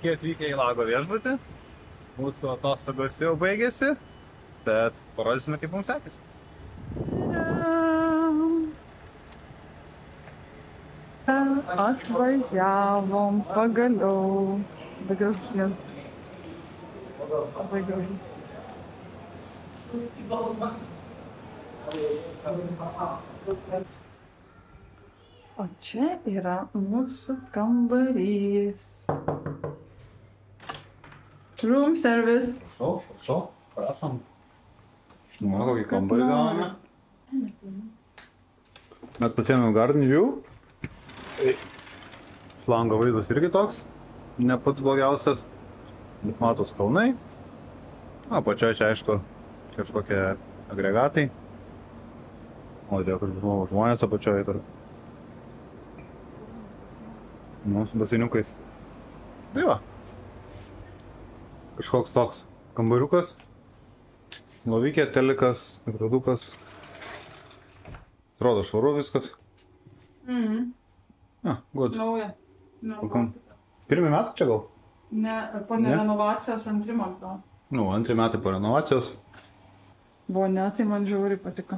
Sveiki atvykę į Lago viešbutį. Mūsų atostogos jau baigėsi, bet parodysime, kaip mums sekėsi. Atvažiavom pagaliau. Begražus. Labai gražus. O čia yra mūsų kambarys. Room service. Prašau, prašom. Nu, kokį kambarį gavome. Mes pasiėmėm Garden View. Lango vaizdas irgi toks, ne pats blogiausias. Matos kalnai. Apačioje čia aišku kažkokie agregatai. O dėl kažkaip žmonės apačioje tarp. Nu, su baseiniukais. Tai va. Kažkoks toks kambariukas. Lovikė, telikas, mikrodukas. Atrodo švaru viskas. Good. Nauja. Pirmi metai čia gal? Ne, po renovacijos antri, man atrodo. Nu, antri metai po renovacijos. Buvo ne, tai man žiauriai patiko.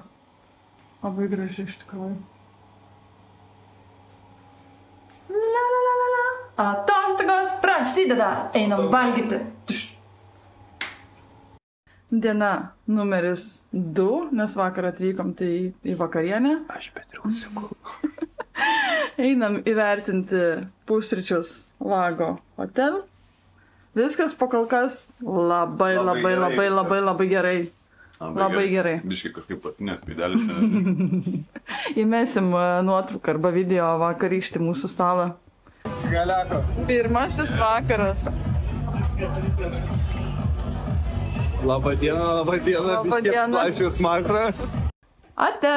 Labai gražiai iš tikrųjų. La la la la la. Atostogos prasideda. Einam valgyti. Diena numeris 2, nes vakar atvykom tai į vakarienę. Aš betriausiu. Einam įvertinti pusryčius Lago hotel. Viskas pakolkas labai gerai. Labai gerai. Biškai kažkaip patinės veidelį šiandien. Įmesim nuotrauką arba video vakarykštį mūsų stalą. Galiako. Pirmasis vakaras. Labadiena. Labadiena. Plačius makras. Ate!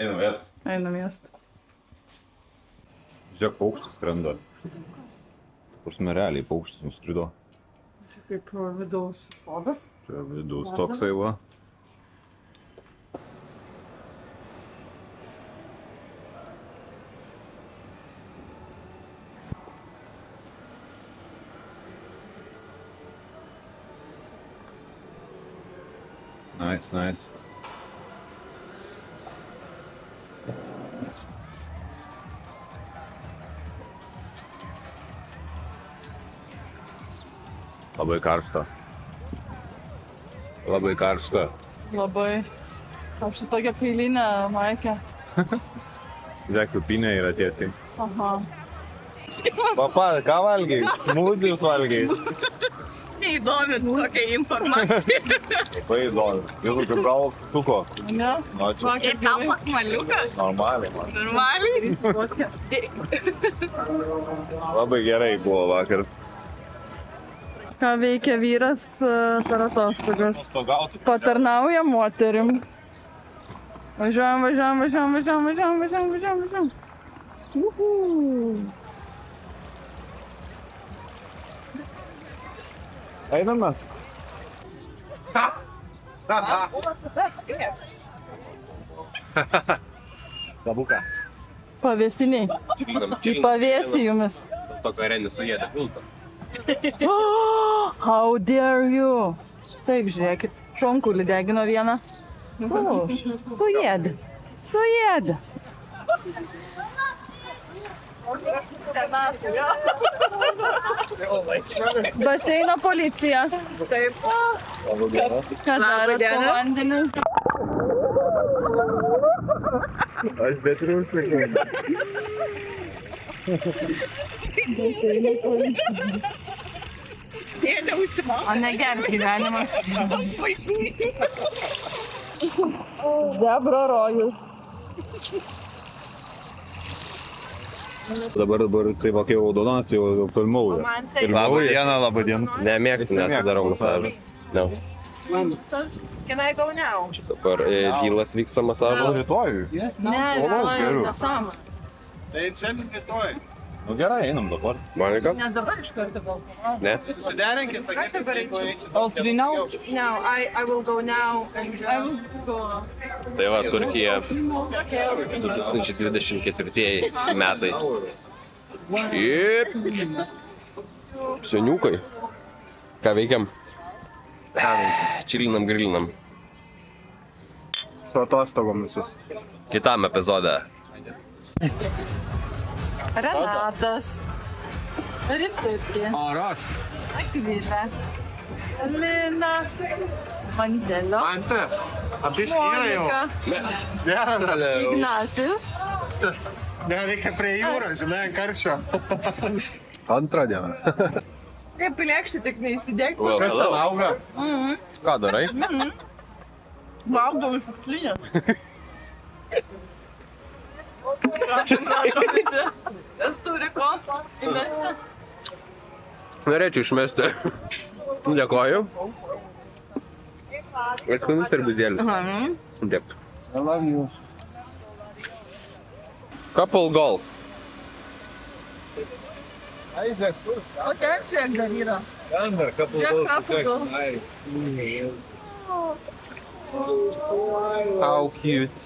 Einam vest. Einam vest. Žiūrėk, paukštis skrenda. Prasme, realiai paukštis nuskrido. Kaip vidaus sodas. Čia vidaus toksai va. Nice. Labai karšta. Labai. Aš su tokia kailinė maikė. Žiūrėk, supinė yra tiesiai. Aha. Papa, ką valgiai? Smūdžius valgiai. Neįdomi tokia informacija. Labai įdomi. Jūs kaip gal suko. Ne? Ir tau maliukas? Normaliai, man. Normaliai? Labai gerai buvo vakar. Ką veikia vyras per atostogas? Patarnauja moterim. Važiuojam. Einam mes. Labuką. Pavėsiniai. Pavėsi jumis. To kare nesuėda pulto. How dare you? Taip, žiūrėkit. Šonkulį degino vieną. Suėda. Baseino policija. Taip. Ką darot po vandeniu? Aš betriausiu. O negerk gyvenimą. Zebro rojus. Dabar jisai vakė raudonas, jau filmauja. Labadiena. Nemėgti, nesudarau masažą. No. Can I go now? Dabar dylas vyksta masažo. Rytoj. Ne, nesąmonė. Tai šiandien rytoj. Nu gerai, einam dabar. Monika? Ne dabar iš karto gal. Ne? Susiderinkit, All three now? No, I will go now and Tai va, Turkija 2024 metai. Ir Seniukai. Ką veikiam? Čilinam, grilinam. Su atostogom visus. Kitam epizode. Renatas. Ritutė. Araš. Akvilė. Lina. Mandelio. Ante. Apiškyra jau. Monika. Ignacijus. Nereikia prie jūros, žinai, karščio. Antrą dieną. Kaip pilėkščiai, tik neįsidėk. Well, Kas ten auga? Ką darai? Valgau iš šiukšlinės. Prašom, visi. Kas turi ko įmesti? Norėčiau išmesti. Dėkoju. Ir skanus arbūzėlis. Dėk. I love you. Couple gold. O ten kiek dar yra? Kiek kapų? How cute.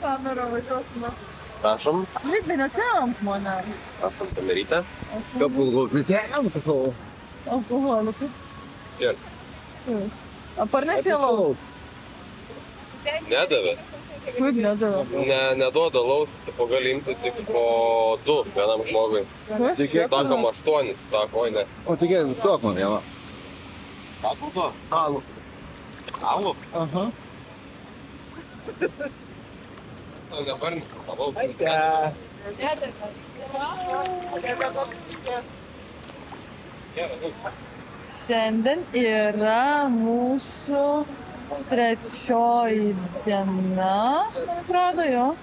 Kamera važiuosime. Prašom. Lyg neatėjom, mane. Prašom, kamerytę. Couple gold. Netėjom, sakau. Alkoholiu, kaip? Cheers. Parnešėlau. Nedavė. Kaip nedavė? Neduoda laus, tipo gali imti tik po 2 vienam žmogui. Sakom 8, sako, oi ne. O tikė, duok man vieną. Ką tu to? Alų. Alų? Aha. Tau nebarniš, alaus. Šiandien yra mūsų trečioji diena, man atrodo, jo.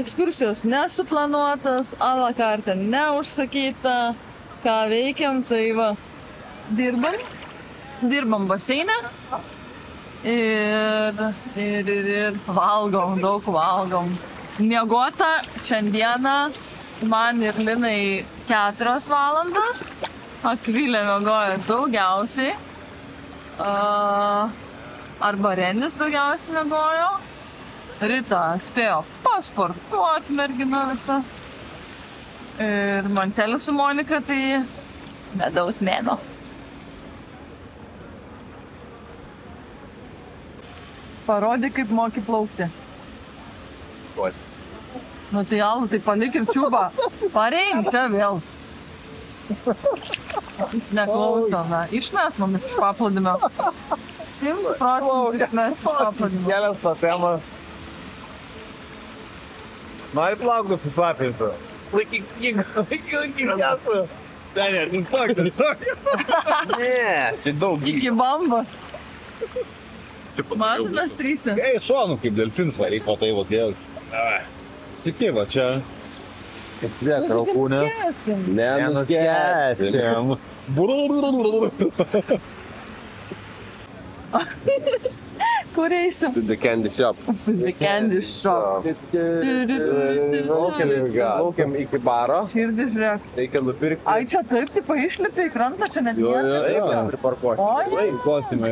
Ekskursijos nesuplanuotas, a la carte neužsakyta, ką veikiam, tai va, dirbam baseine ir valgom, daug valgom. Miegota šiandieną man ir Linai 4 valandas. Akvilė miegojo daugiausiai. Arba Renis daugiausiai miegojo. Rita spėjo pasportuoti mergina visą. Ir Mantelis su Monika tai medaus mėno. Parodė, kaip moki plaukti. Oi. Nu tai Alu, tai palik ir čiubą. Pareink čia vėl. Neklauso, na. Išmes mumis iš paplūdimio. 100% išmes iš paplūdimio. Kelias tą temą. Nori plaukti su šlapinsu? Laikyk kėsą. Senė, sustok. Ne, čia daug gyvų. Iki bambos. Matotas 3. Ei, šonu kaip delfins varyk, o tai vokėl. Sikiva čia. Kaip svėk, raukūnė. Nenuskęsim. Kur eisim? To the candy shop. The candy shop. Laukiam iki baro. Širdį žiūrėk. Reikia nupirkti. Ai, čia taip, tipo išlipi į krantą, čia net nėra. Priparkuoti. Oi. Klausime,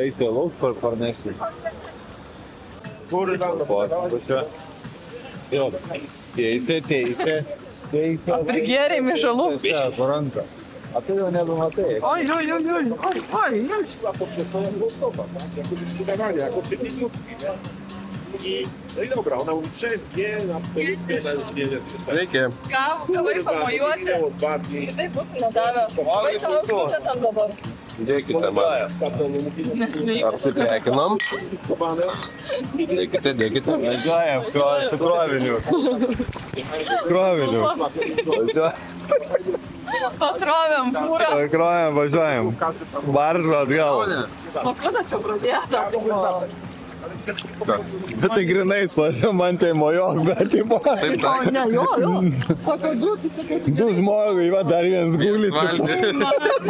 eiti lauk parnešti. Kur čia? Jo, teisė. Prigėrė mišalų. Čia, ranka. A tu jau nebematai. Oi. Sveiki. Gavai pamojuoti. Taip būtų nedavę. Vai tau aukštą tam dabar. Dėkite man. Apsipeikinom. Dėkite. Važiuojam su kroviniu. Patrovėm, pūrą. Kroviniu, važiuojam. Baržu atgal. O kada čia pradėta? Bet tai grinai, man tai mojok, bet tai buvo. Taip, O, ne, jo. Kokio du, tai čia kaip... 2 žmogui, va dar vienas guli.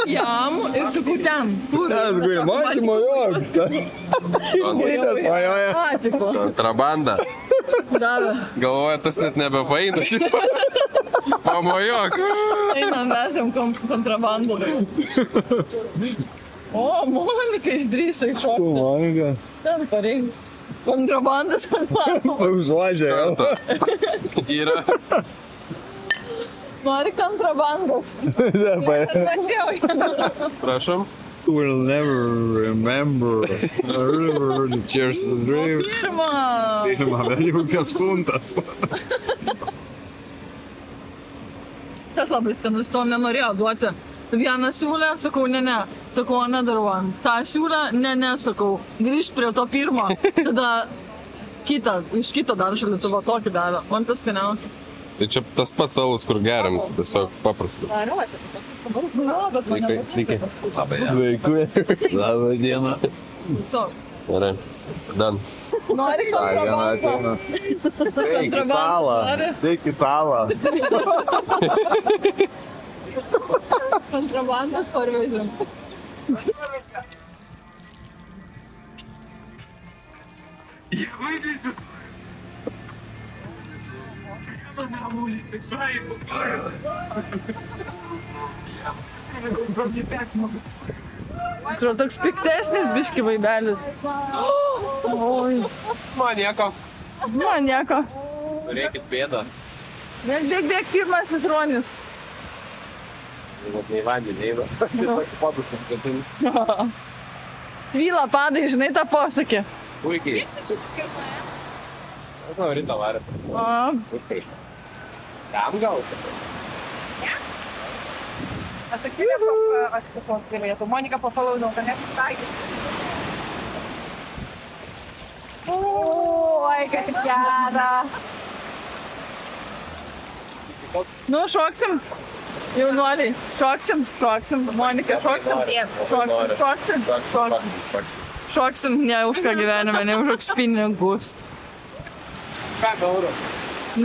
Jam ir sakau ten. Kur? Tas guli, man tai mojok. Iškritęs, vajoja. Patiko. Kontrabanda. Davė. Galvoja, tas net nebepaina. Pamojok. Einam, vežėm kontrabandą. O, Monika išdrįso iššokti. Monika. Ten pareik. Kontrabandas atvarom. Užuožė jau. Yra. Nori kontrabandos. Mačiau. Prašom. Will never remember. Cheers and dreams. Pirma. Pirmą, bet jau 8. Tas labai skanus, to nenorėjo duoti. Vieną siūlę, sakau, ne. Sakau, nedarau. Ta siūlę, ne, sakau. Grįžt prie to pirmo. Tada iš kito dar šaldytuvo tokį davė. Man tas skaniausias. Tai čia tas pats alus, kur geriam, tiesiog paprastas. Sveiki. Labą dieną. Gerai. Dan. Nori kontrabandos? Teik į salą. Teik į salą. Kontrabandos parvežėm. Atrodo toks piktesnis biški vaibelis. Oi. Man nieko. Man nieko. Turėkit bėdą. Bėg, pirmasis Ronis. Nei vandenį, nei padusim, kad tai... Vyla padai, žinai tą posakį. Puikiai. Aš noriu rytą varę. Užprieš. Kam gauti? Aš aktyviai atsifot galėtų. Monika papalaudau, kad nesitaikyti. Oi, kad gera. Nu, šoksim. Jaunuoliai, šoksim. Monika, šoksim. Šoksim, ne už ką gyvenime, ne už koks pinigus. 5 eurų.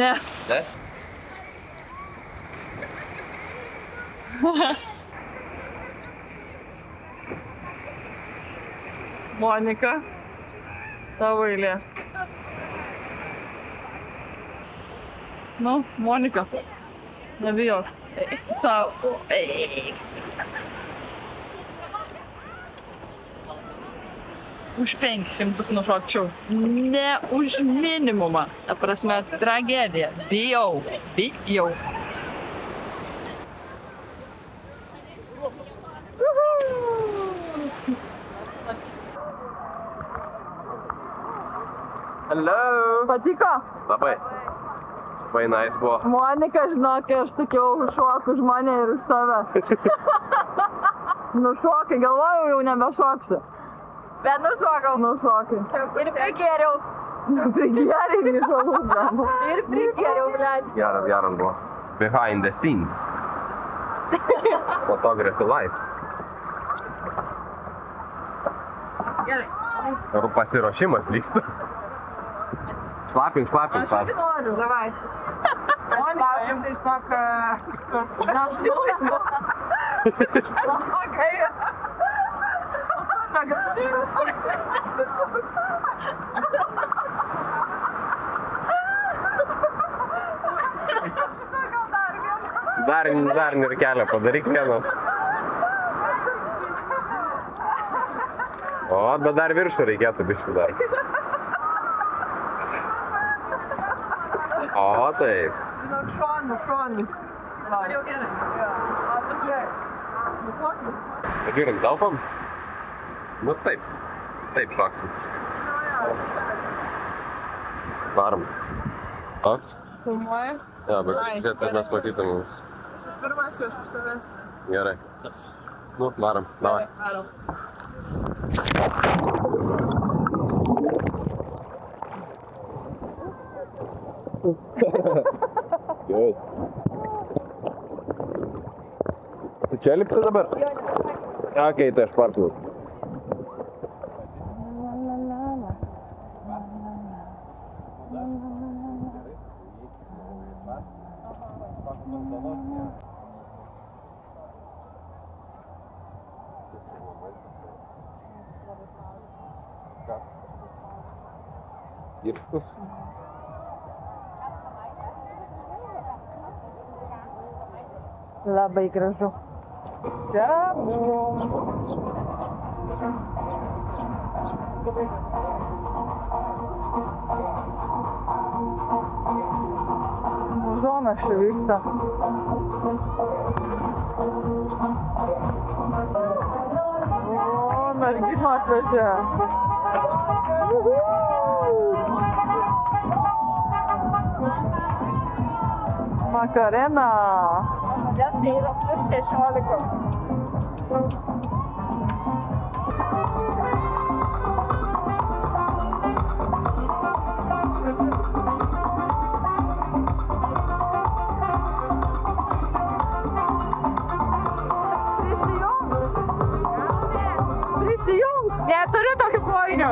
Ne. Ne? Monika, tavo eilė. Nu, Monika, nebijok. Eik savo. Eik. Už 500 nušokčiau. Ne už minimumą. Ta prasme, tragedija. Bijau. Hello. Patiko? Labai. Labai nice buvo. Monika, žinok, aš sakiau, šok už mane ir už tave. Nušokai, galvojau, jau nebešoksiu. Bet nušokai. Ir prigėriau. Prigėriau, grįžau, ir prigėriau, blėt. Geras buvo. Behind the scenes. Photography life. Gerai. Ar pasiruošimas vyksta? Šlapink. Noriu. Davai. Monika, jums tai žinok... Labai. Dar ir kelią padaryk vieną. O, bet dar viršų reikėtų biškį dar. O, taip. Žinok, šonus. Dabar jau gerai. Žiūrim, telpam? Nu taip. Taip šoksim. Varom. Ok? Filmuoji? Jo, bet žiūrėt, kad mes matytumėm. Pirmas prieš už tavęs. Gerai. Nu, varom. Davai. Varom. Good. Tu čia lipsi dabar? Okei, tai aš parkinu. Irškus. Labai gražu. Muzonas čia vyksta. O, mergino atvežė. Makarena. Tai yra plus 16. Neturiu tokių kojinių.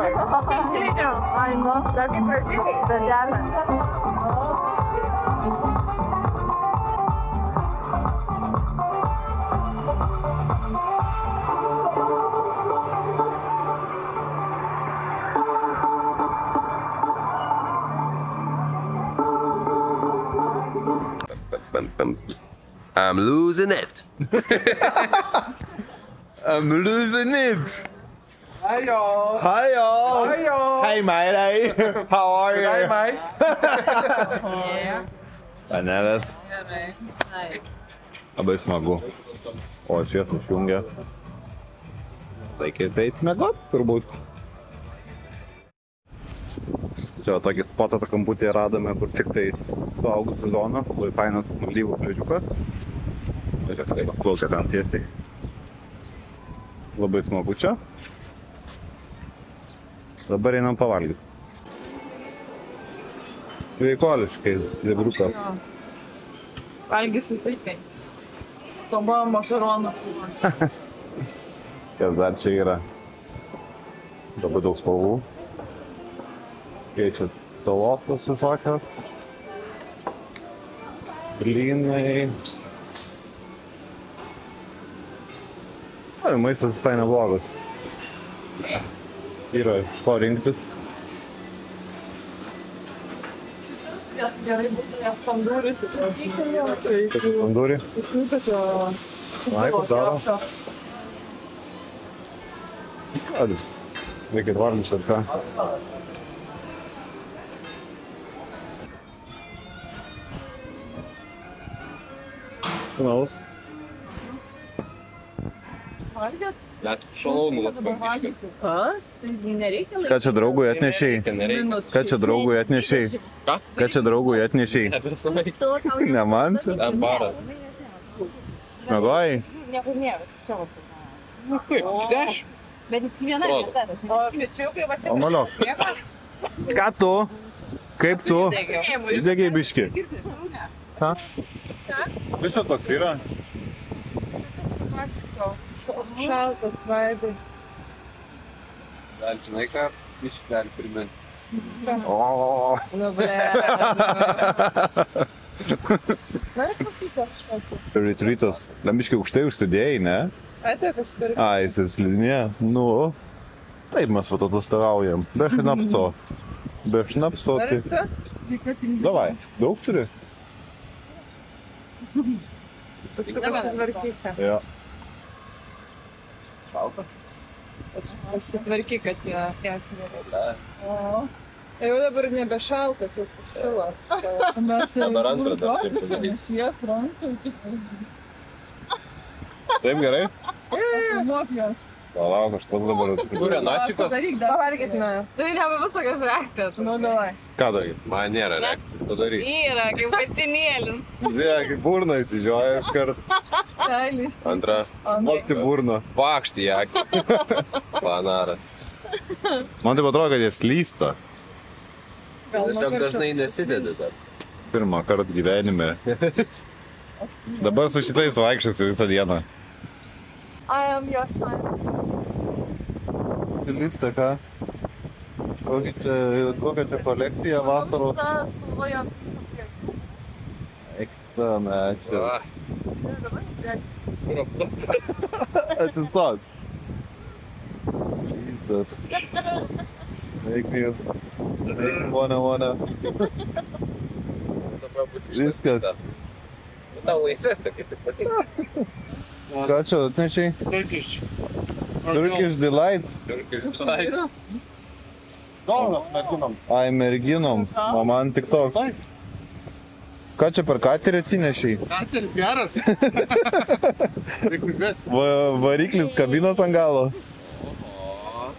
Ai, nu, dar kaip pradžiai. Darželė. I'm losing it. I'm losing it. Hi y'all. Hi y'all. Hi y'all. Hey mate. How are you? Hey mate. Panelės. Labai smagu. O švies išjungia. Tai kaip eit miegot turbūt. Čia tokį spotą kamputį radome, kur tik tais suaugusių zona. Labai fainas Maldyvų pliažiukas. Žiūrėk, tai plaukia ten tiesiai. Labai smagu čia. Dabar einam pavalgyti. Sveikoliškai zebriukas. Valgysi sveikai. Toba makaronų. Kas dar čia yra? Labai daug spalvų. Keičia salotos visokios. Blynai. Ai, maistas visai neblogas. Yra iš ko rinktis. Gerai būtų nes pandūris. Kokį pandūrį? Ai, kur daro? Adi. Reikia varnišą, ką? Finalas. Valgėt? Net šalaunulas pavyzdžiui. Kas? Tai nereikia laikyti. Ką čia draugui atnešiai? Ką čia draugui atnešiai? Ką? Ką čia draugui atnešiai? Nebesamai. Ne man čia? Ten baras. Mėgojai? Niekur nėra, čia va. Nu kaip, 10. Bet tik viena Atrodo. vieta. O piečiukai va čia. O maliok. Ką tu? Kaip tu? Įdegiai biški. Ką? Viso toks yra? Šaltas vaidai. Gal žinai ką, iš gali priminti. O. Nu, ble. Retrytas. Lembiškai aukštai užsidėjai, ne? Atėkas turi. Ai, jis slidinė. Nu. Taip mes va atostogaujam. Be šnapso. Be šnapso. Tai... Davai. Daug turi? Paskui pasitvarkysi. Jo. Pasitvarky, kad tiek nereikia. Jau dabar nebe šaltas, jis šilo. Dabar antrą dar taip padaryti. Šies rankų. Taip gerai? Mokės. Palauk, aš tas dabar... Kur Renačikas? Padaryk, pavalgyt nuo. Tai nebe visokios reakcijas. Nu, davai. Ką daryt? Man nėra reakcijų. Padaryk. Yra, kaip patinėlis. Žiūrėk, kaip burną įsižioja iškart. Seilis. Antra. Mokti burną. Pakšti į akį. Panaras. Man taip atrodo, kad jie slysta. Tiesiog dažnai nesidedi dar. Pirmą kartą gyvenime. Dabar su šitais vaikščiosiu visą dieną. I am your sign. Stilistė, ką? Kokia čia kolekcija vasaros? Eikta, ne, čia. Atsistok. Jesus. Eik, vona. Viskas. Tau laisvestė, kaip tik patinka. Ką čia atnešiai? Turkish Delight. Turkish Delight. Dovanas merginoms. Ai, merginoms. O man tik toks. Ką čia per katerį atsinešiai? Katerį geras. Reikliukas. Variklis kabinos ant galo.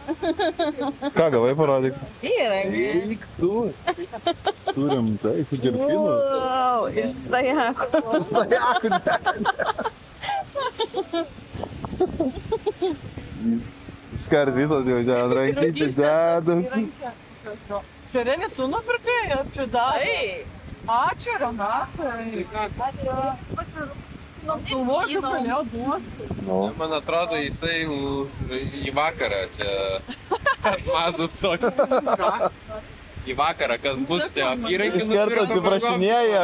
Ką gavai parodyk? Įrengi. Tu. Turim tai su kirpinu. Wow, ir stajakų. Stajakų Iškart visas jau čia rankyčiai dedas. Čia Renit su nupirkėjo, čia dai. Ačiū, Renatai. Galvoju, kad galėjo duoti. Man atrodo, jisai į vakarą čia atmazas toks. Į vakarą, kas bus, tie apyrankiai Iš karto atsiprašinėja.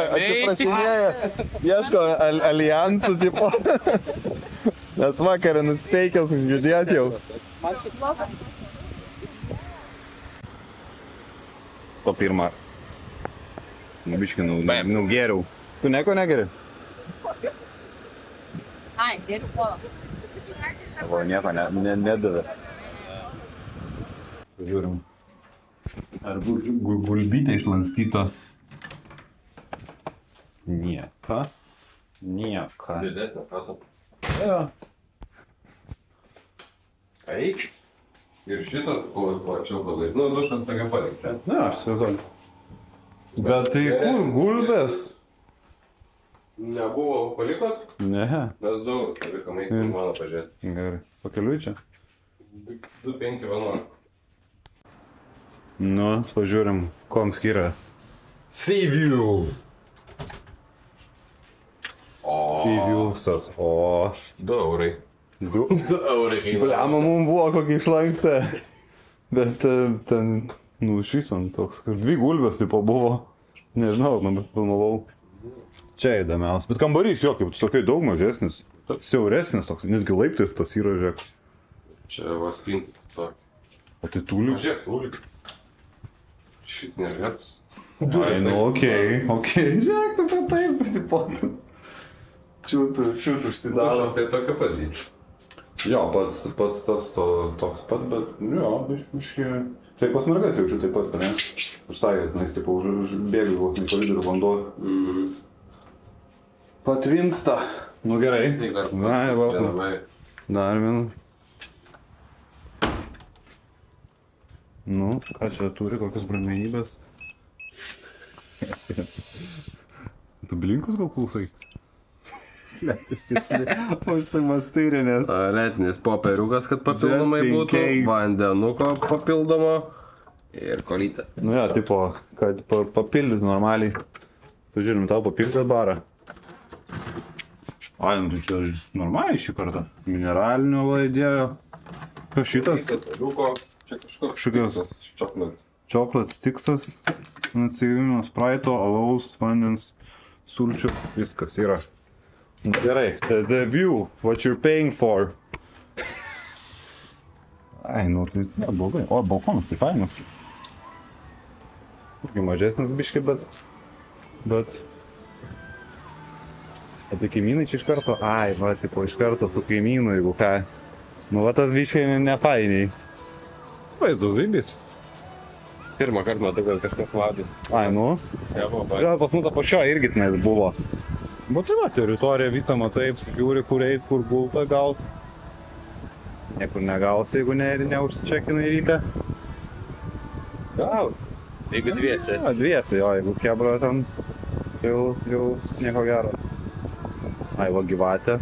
Ieško alijansų tipo. Nes vakarą nusteikęs judėti jau. Po pirmą. Biškį nugėriau. Tu nieko negeri? Ai, geriau pola. O nieko nedavė. Žiūrim. Ar gulbytė išlankstyta? Nieko. Didesnė, ką tu? Jo. Eik. Ir šitas plačiau pagai. Nu, dušas tokia palik, čia. Ne, aš įsivaizduoju. Bet tai kur gulbės? Nebuvo palikot? Ne. Mes 2 palikam, eik mano pažiūrėti. Gerai. Pakeliui čia? 2,5,11. Nu, pažiūrim, kuom skirias. Seaview! Seaviewsas. O. 2 eurai. 2 eurai kainuoja. Bliama, mums buvo kokį išlankstę. Bet ten, nu, šisant toks, kad 2 gulbės tipo buvo. Nežinau, man filmavau. Čia įdomiausia. Bet kambarys jo, kaip tu sakai, daug mažesnis. Siauresnis toks, netgi laiptais tas yra, žiūrėk. Čia va spintas tokį. O tai tūliu? Žiūrėk, tūliu. Šit nervėtas. Ai, nu, okei. Žiūrėk, tu pat taip pasipotum. Čiūt užsidaro. Dušas tai tokio pat dydžio. Jo, pats tas toks pat, bet, jo, biški. Tai pas mergas jaučiu taip pat, ne? Užsakėt, nes, tipo, užbėgiu vos ne koridorių vanduo. Patvinsta. Nu gerai. Na, valkom. Dar vieną. Nu, ką čia turi, kokios brandmenybės? Tu blinkus gal klausai? Užsimastyrinės. Letinis popieriukas, kad papildomai būtų. Vandenuko papildomo. Ir kolytės. Nu jo, tipo, kad papildytų normaliai. Pažiūrim, tau papildyti barą. Ai, nu tai čia normaliai šį kartą. Mineralinio laidėjo. Kas šitas? Kataliuko. Čia Kažkokios čoklat. Chocolate stiksas. Atsijungimo spraito, alaus, vandens, sulčių. Viskas yra. Gerai. The view, what you're paying for. Ai, nu tai neblogai. O, balkonas, tai fainas. Irgi mažesnis biški, bet... O tai kaimynai čia iš karto? Ai, va, tipo, iš karto su kaimynu, jeigu ką. Nu, va, tas biškai nefainiai. Vaizdu, zybis. Pirmą kartą matau, kad kažkas vadė. Ai, nu. Gal pas mūsų apačio irgi tenais buvo. Bet tai va, teritorija visą matai, žiūri, kur eit, kur gultą gaut. Niekur negausi, jeigu neužsičekinai ryte. Gaut. Jeigu dviese. Ja, dviese, jo, jeigu kebra ten, jau nieko gero. Ai, va, gyvatė.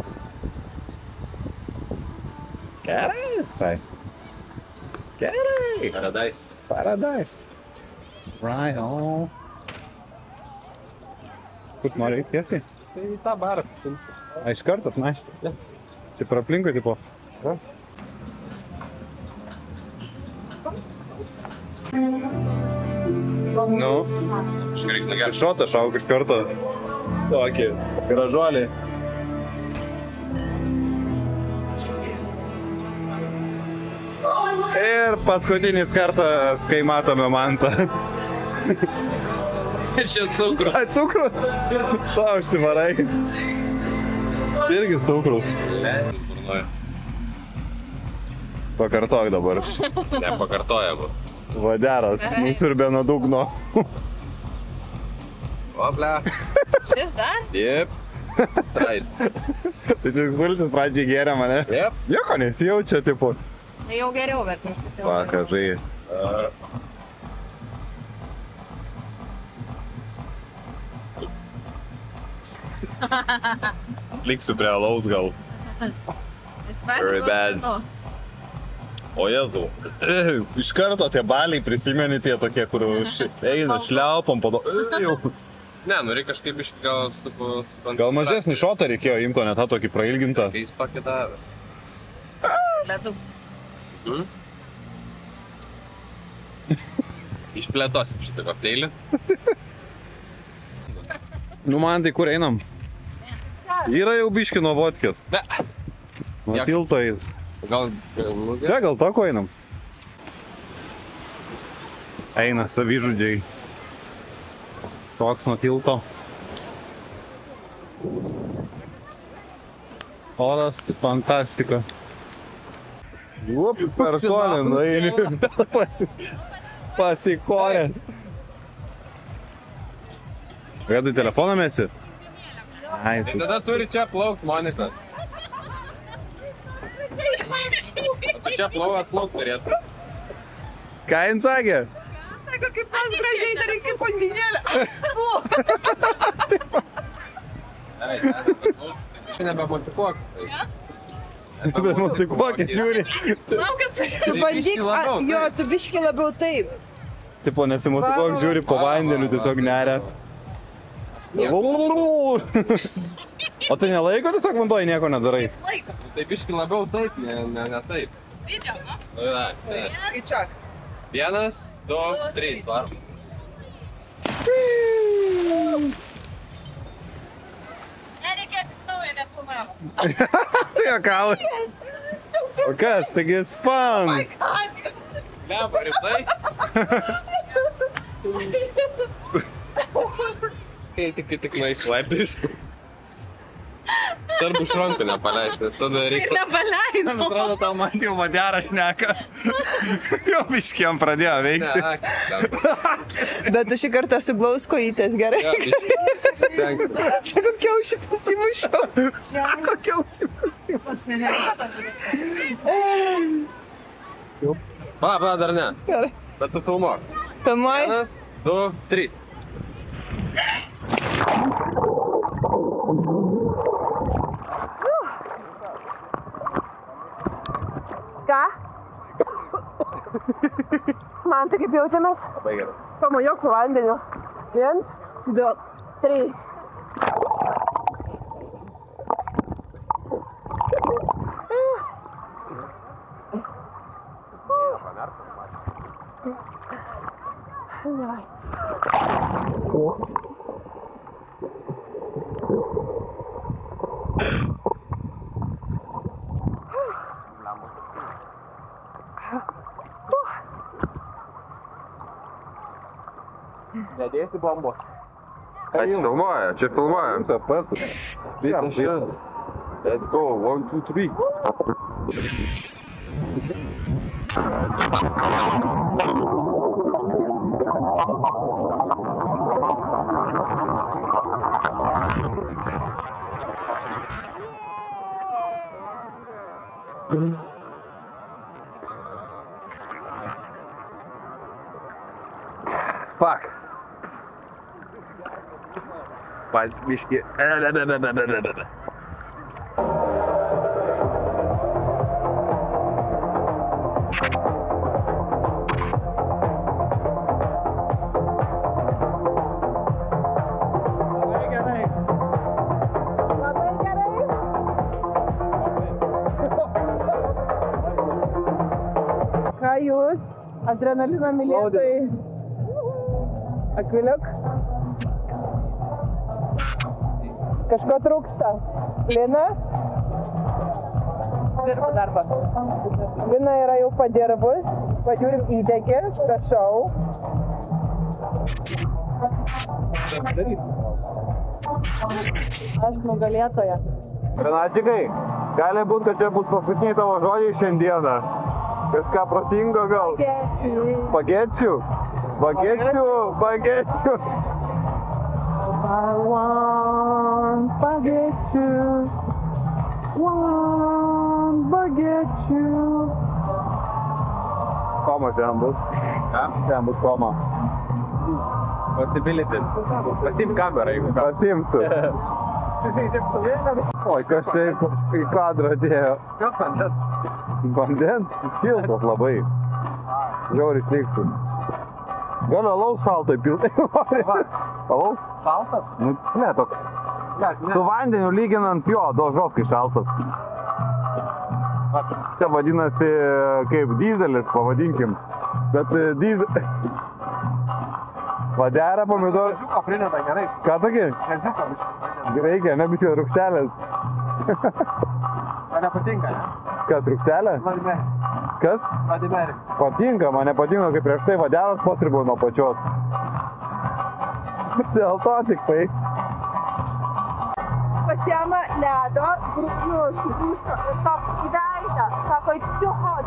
Gerai, visai. Gerai. Paradise. Right on. Kur nori eiti tiesiai? Tai į tą barą pasimsi. A, iš karto, na? Ne. Čia per aplinkui, tipo? Ne. Nu? Aš reik nugerti. Šotą šauk iš karto. Tokį. Gražuolį. Ir paskutinis kartas, kai matome mantą. Čia cukrus. Ai, cukrus? To užsivarai. Čia irgi cukrus. Pakartok dabar. Nepakartojama. Vaderas, nusiurbė nuo dugno. Oplia. Vis dar? Jep. Taip. Tai tik sultis pradžiai gėrė mane. Jep. Nieko nesijaučia, tipo. Jau geriau, bet nesitėjau. Va, kažai. Liksiu prie alaus gal. Very bad. O Jezu, iš karto tie baliai prisimeni tie tokie, kur eina šliaupom, po to... Ne, nu reikia kažkaip iš gal Gal mažesnį šotą reikėjo imti, o ne tą tokį prailgintą. Kai jis tokį davė. Ledų. Išplėtosim šitą kokteilį. Nu man tai kur einam? Yra jau biški nuo vodkės. Ne. Nuo tilto jis. Gal... Čia gal to ko einam? Eina savižudžiai. Toks nuo tilto. Oras fantastika. Up, per tolį nueini. Pasikoręs. Ką tu telefoną mesi? Ai, Tai tada turi čia plaukt, Monika. Tu čia atplaukt turėtų. ką jin sakė? Sako, kaip tas gražiai, dar iki pandinėlę. Nebemotikuok. Bet mus tik kokį žiūri. Bandyk, jo, tu biški labiau taip. Tipo, nesimotikuok žiūri po vandeniu, tiesiog neria. O tai nelaiko tiesiog vandoji, nieko nedarai. Tai biški labiau taip, ne taip. Video, nu? Skaičiuok. 1, 2, 3, varom. Nereikės iš naujo nefilmavo. Tai juokauji. O kas, taigi it's fun. Ne, rimtai? Kai tik nueis laiptais. Svarbu iš rankų nepaleisti, nes tada reiks... Nepaleidau. Man atrodo, tau man jau vaderą šneka. Jau biškiam pradėjo veikti. Bet tu šį kartą suglaus kojytės, gerai? Jo, biški, stengsiu. Sako, kiaušį pasimušiau. Sako, kiaušį pasimušiau. Pa, dar ne. Gerai. Bet tu filmuok. Filmuoji? 1, 2, 3. Ką? Man tai kaip jaučiamės? Labai gerai. Pamojok po vandeniu. 1, 2, 3. Давай. Nedėsi bombos. Čia filmuoja, čia filmuoja. Let's go, 1, 2, 3. Fuck. Pats biški. Ką jūs, adrenalino mylėtojai? Akviliuk? Kažko trūksta. Lina? Dirbu darbą. Lina yra jau padirbus. Pažiūrim įdegį, prašau. Aš nugalėtoja. Granačikai, gali būti, kad čia bus paskutiniai tavo žodžiai šiandieną. Kažką protingo gal? Bagečių? Bagečių? Bagečių? I want bagečių. Want bagečių. Koma šiandien bus. Šiandien bus koma. Possibility. Pasiim kamerą, jeigu ką. Pasiimsiu. Oi, kas čia į kadrą atėjo. Ką vandens? Vandens? Šiltas labai. Žiauriai šliktų. Gal alaus šaltai piltai nori? Alaus? Šaltas? Nu, ne, toks. Su vandeniu lyginant jo, dožoskai šaltas. Čia vadinasi kaip dizelis, pavadinkim. Bet dizelis... Vadera pomidor... Ežiuko prideda gerai. Ką tokį? Ežiuko. Reikia, nebūtų rūgštelės. Man nepatinka, ne? Kas, rūgštelė? Vladimir. Kas? Vladimir. Patinka, man nepatinka, kaip prieš tai vaderos pasribau nuo pačios. Dėl to tik tai. Pasiema ledo, supūsto ir toks į veidą. Sako, it's too hot.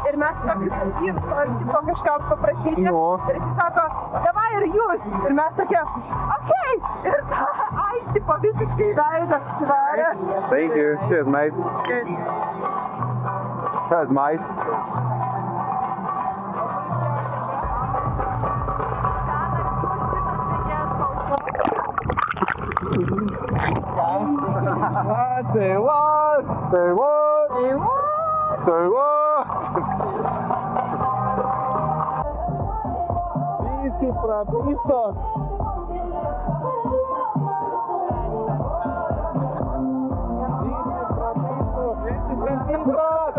Ir mes tipo kažką paprašyti. Ir jis sako, davai ir jūs. Ir mes tokie, okei. Ir ta ais tipo visiškai į veidą susivarė. Thank you. Cheers, mate. Cheers, mate. Say what? Say what? Say what? Say what? Visi prapisos. Visi prapisos.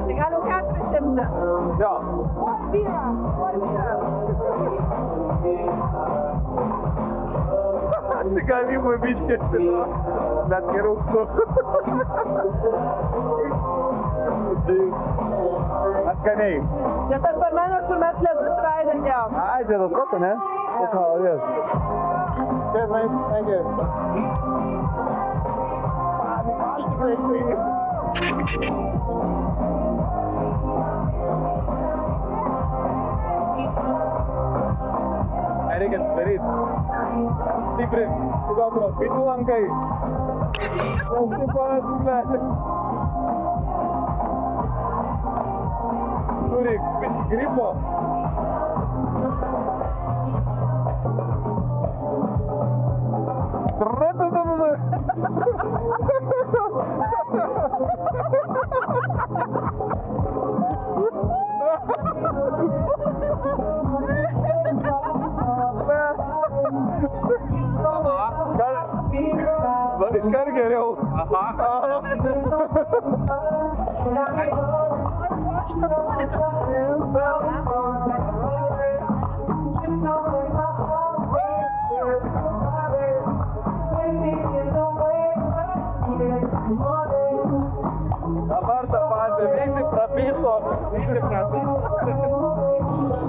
Tai gal jau 4 simta. Jo. What vyra? Atsigalimui biškėsi. Net geriau su. Askaniai. Čia tas barmenas, kur mes ledus raidant jau. Ai, čia tas koto, ne? Tas malavės. Cheers, mate. Thank you. Reikia daryti. Stipri, tu gal tuos skaitų lankai. Lauksipas, blėti. Turi gripo. Iškart geriau. Dabar tą patį, visi prapiso.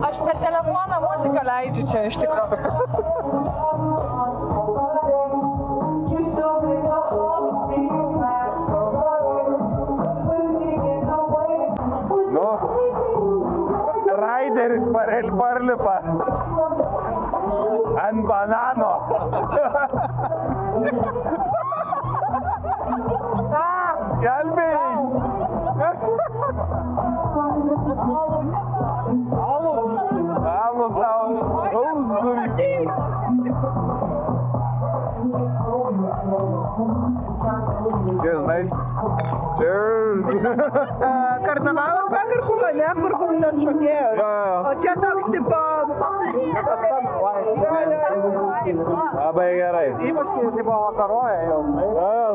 Aš per telefoną muziką leidžiu čia iš tikrųjų. Nu, raideris parlipa ant banano. Gelbėjai! Alus, Cheers, mate. Cheers. Karnavalas vakar buvo, ne, kur buvo tas šokėjos. O čia toks tipo... Labai gerai. Ypač kai tipo vakaroja jau.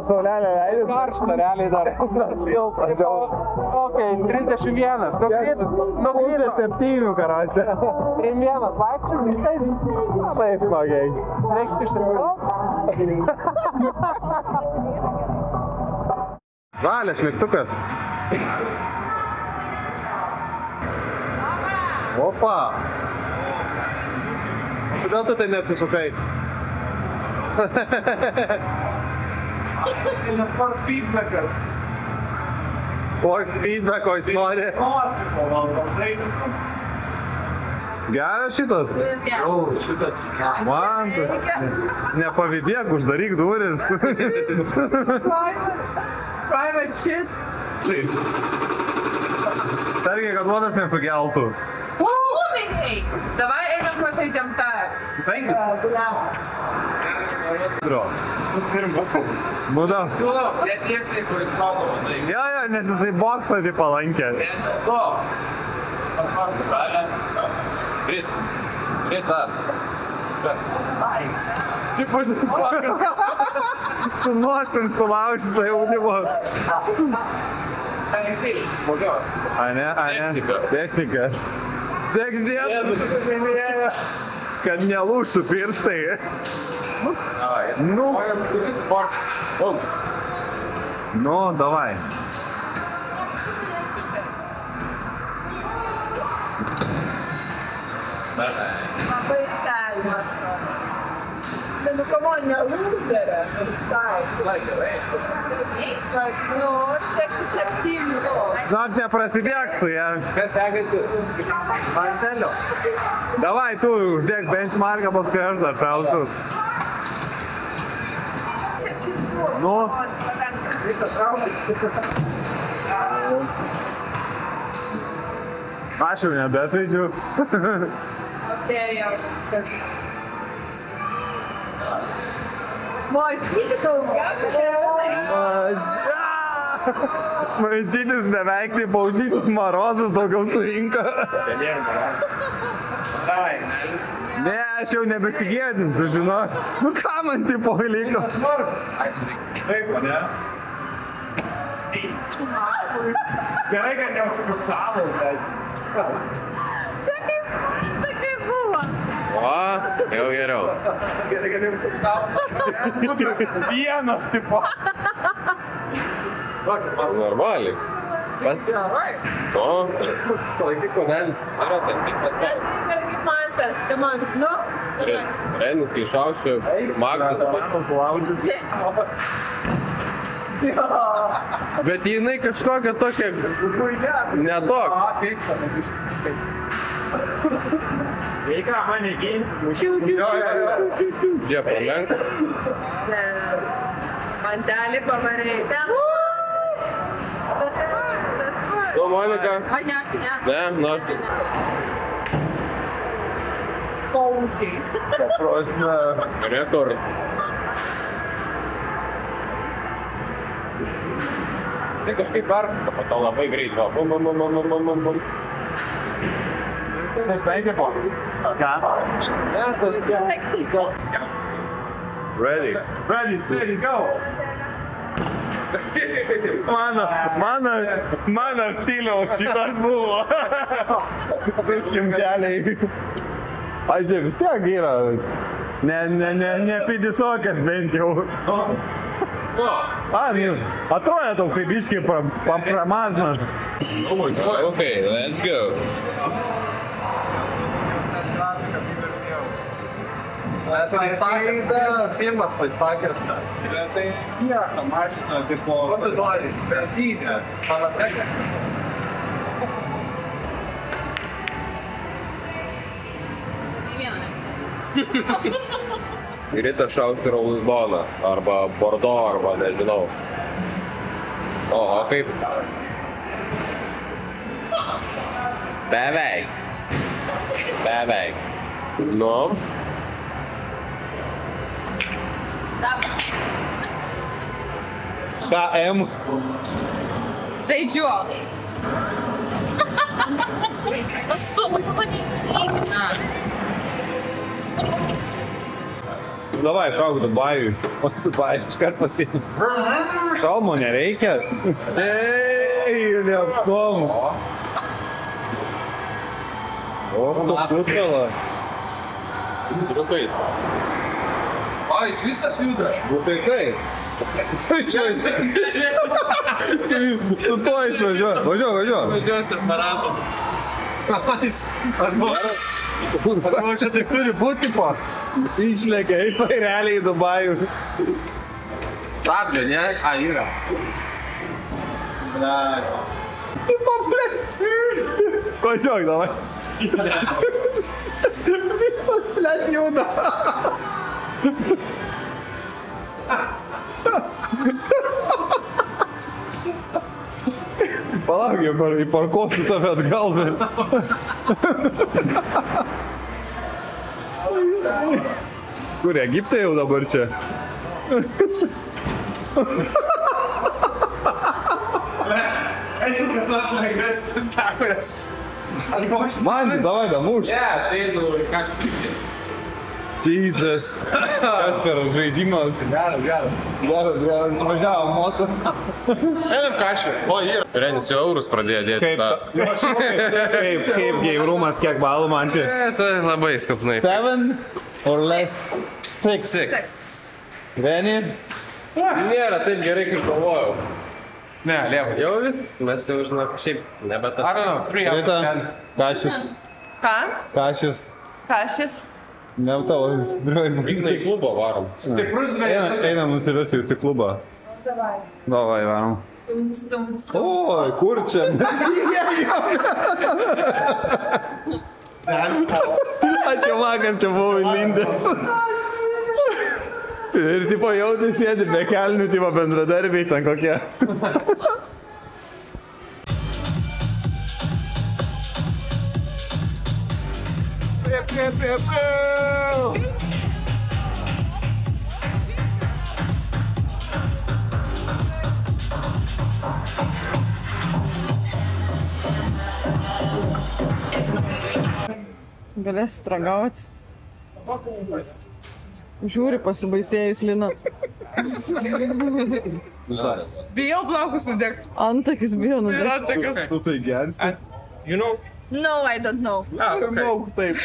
Saulelė leidžiu. Karšta, realiai dar. Šilta. Ok, 31. Nukrito 7 karočią. 31 laipsnis, tiktais. Labai smagiai. Reiks išsiskalt. Žalias mygtukas. Opa! Kodėl tu tai nepisukai? Koks feedbackas? Koks feedbacko jis nori? Geras šitas? Šitas. Man, nepavydėk, uždaryk duris. Private shit. Tarkiai, kad vodas nesugeltų. Ūminiai! Davai einam pasėdžiam tą. Dro. Būda. Net tiesiai, kur iššaudavo. Jo, net jisai boksą tai palankė. Brit dar. Tu nuošpint sulaužytą jaunimo. A ne? Technika. Sekzdien, kad nelūžtų pirštai. Nu, davai. Labai selma. Nu, kamo, ne lūzerė. Visai. Nu, 6-7. Žinok, neprasidėk su ją. Kas sekasi? Mantelio. Davai, tu uždėk benchmarką, paskui aš dar šausiu. Nu. Aš jau nebesveidžiu. Jau. Mažyti daugiausiai. Mažytis beveik tai paužytis marozas daugiau surinka. Ne, aš jau nebesigėdinsiu, žinok. Nu ką man tipo liko? Taip, ne? Gerai, kad neužsifiksavo, bet... Čia kaip buvo. O, jau geriau. Gerai, kad neužsifiksavo. Vienas, tipo. Normaliai. Gerai. O, palaikyk konelį. Yra ten tik Gerai kaip mantas. Man, nu. Renis, kai šaušiu, Maksas. Bet jinai kažkokia tokia... Netok. Reikia mane ginti. Čia pralenk. Mantelį pavarėjai. Tu, Monika? Ai, ne. Ne, nors. Paučiai. Prasme. Rekord. Tai kažkaip peršuka, po to labai greit va. Bum. Tai šventė po. Ką? Ne, tas go. Ready. Ready, go. Mano stiliaus šitas buvo. Šimteliai. Aš vis tiek yra. Ne pidisokės bent jau. Atrodė toksai biškai pramaznas. Okay, let's go. Filmas pastakęs. Tai nieko, mašina, tipo... Ko tu nori? Bertynė. Palapekas. Grita šausti raudoną, arba bordo, arba nežinau. O kaip? Beveik. Nu? KM. Žaidžiu. Aš sunku mane išsilygina. Davai, šauk Dubajui. O Dubajui iškart pasiėmė. Šalmo nereikia. Ei, neapstom. O, tu futbolą. Triukais. O, jis visas juda. Nu tai kaip? Su to išvažiuoju. Važiuoju. Važiuosi aparatų. Aš manau, čia taip turi būti po. Išlėkė, tai realiai į Dubajų. Stabdžio, ne? A, yra. Važiuok, davai. Visas, blėt, juda. Palauk, jau įparkosiu tave atgal, bet... Kur, Egipte jau dabar čia? Eiti, kad nors lengvesnis takojas. Man, davai, damuš. Ne, aš einu, ką aš tikė. Jesus. Kas per žaidimas? Geras. Geras, važiavo motas. Einam kažką. O, yra. Renis jau eurus pradėjo dėti. Kaip geirumas, kiek balų man tai? Tai labai silpnai. 7 or less? 6. 6. Reni? Nėra taip gerai, kaip galvojau. Ne, liepa. Jau viskas, mes jau žinok, šiaip nebe tas. I don't know, 3 out of 10. Kašis. Ką? Kašis. Kašis? Ne tavo stipriuoji Gimtai klubą varom. Stiprus dviejas. Einam nusivesti į klubą. Davai, varom. Oi, kur čia? Aš jau vakar čia buvau įlindęs. Ir tipo jautė sėdi be kelnių, tipo bendradarbiai ten kokie. Galėsi tragauti. Žiūri pasibaisėjus Lina. Bijau plaukus nudegti. Antakis bijo nudegti. Antakas. Tu tai gersi? You know? No, I don't know. Žinau, taip.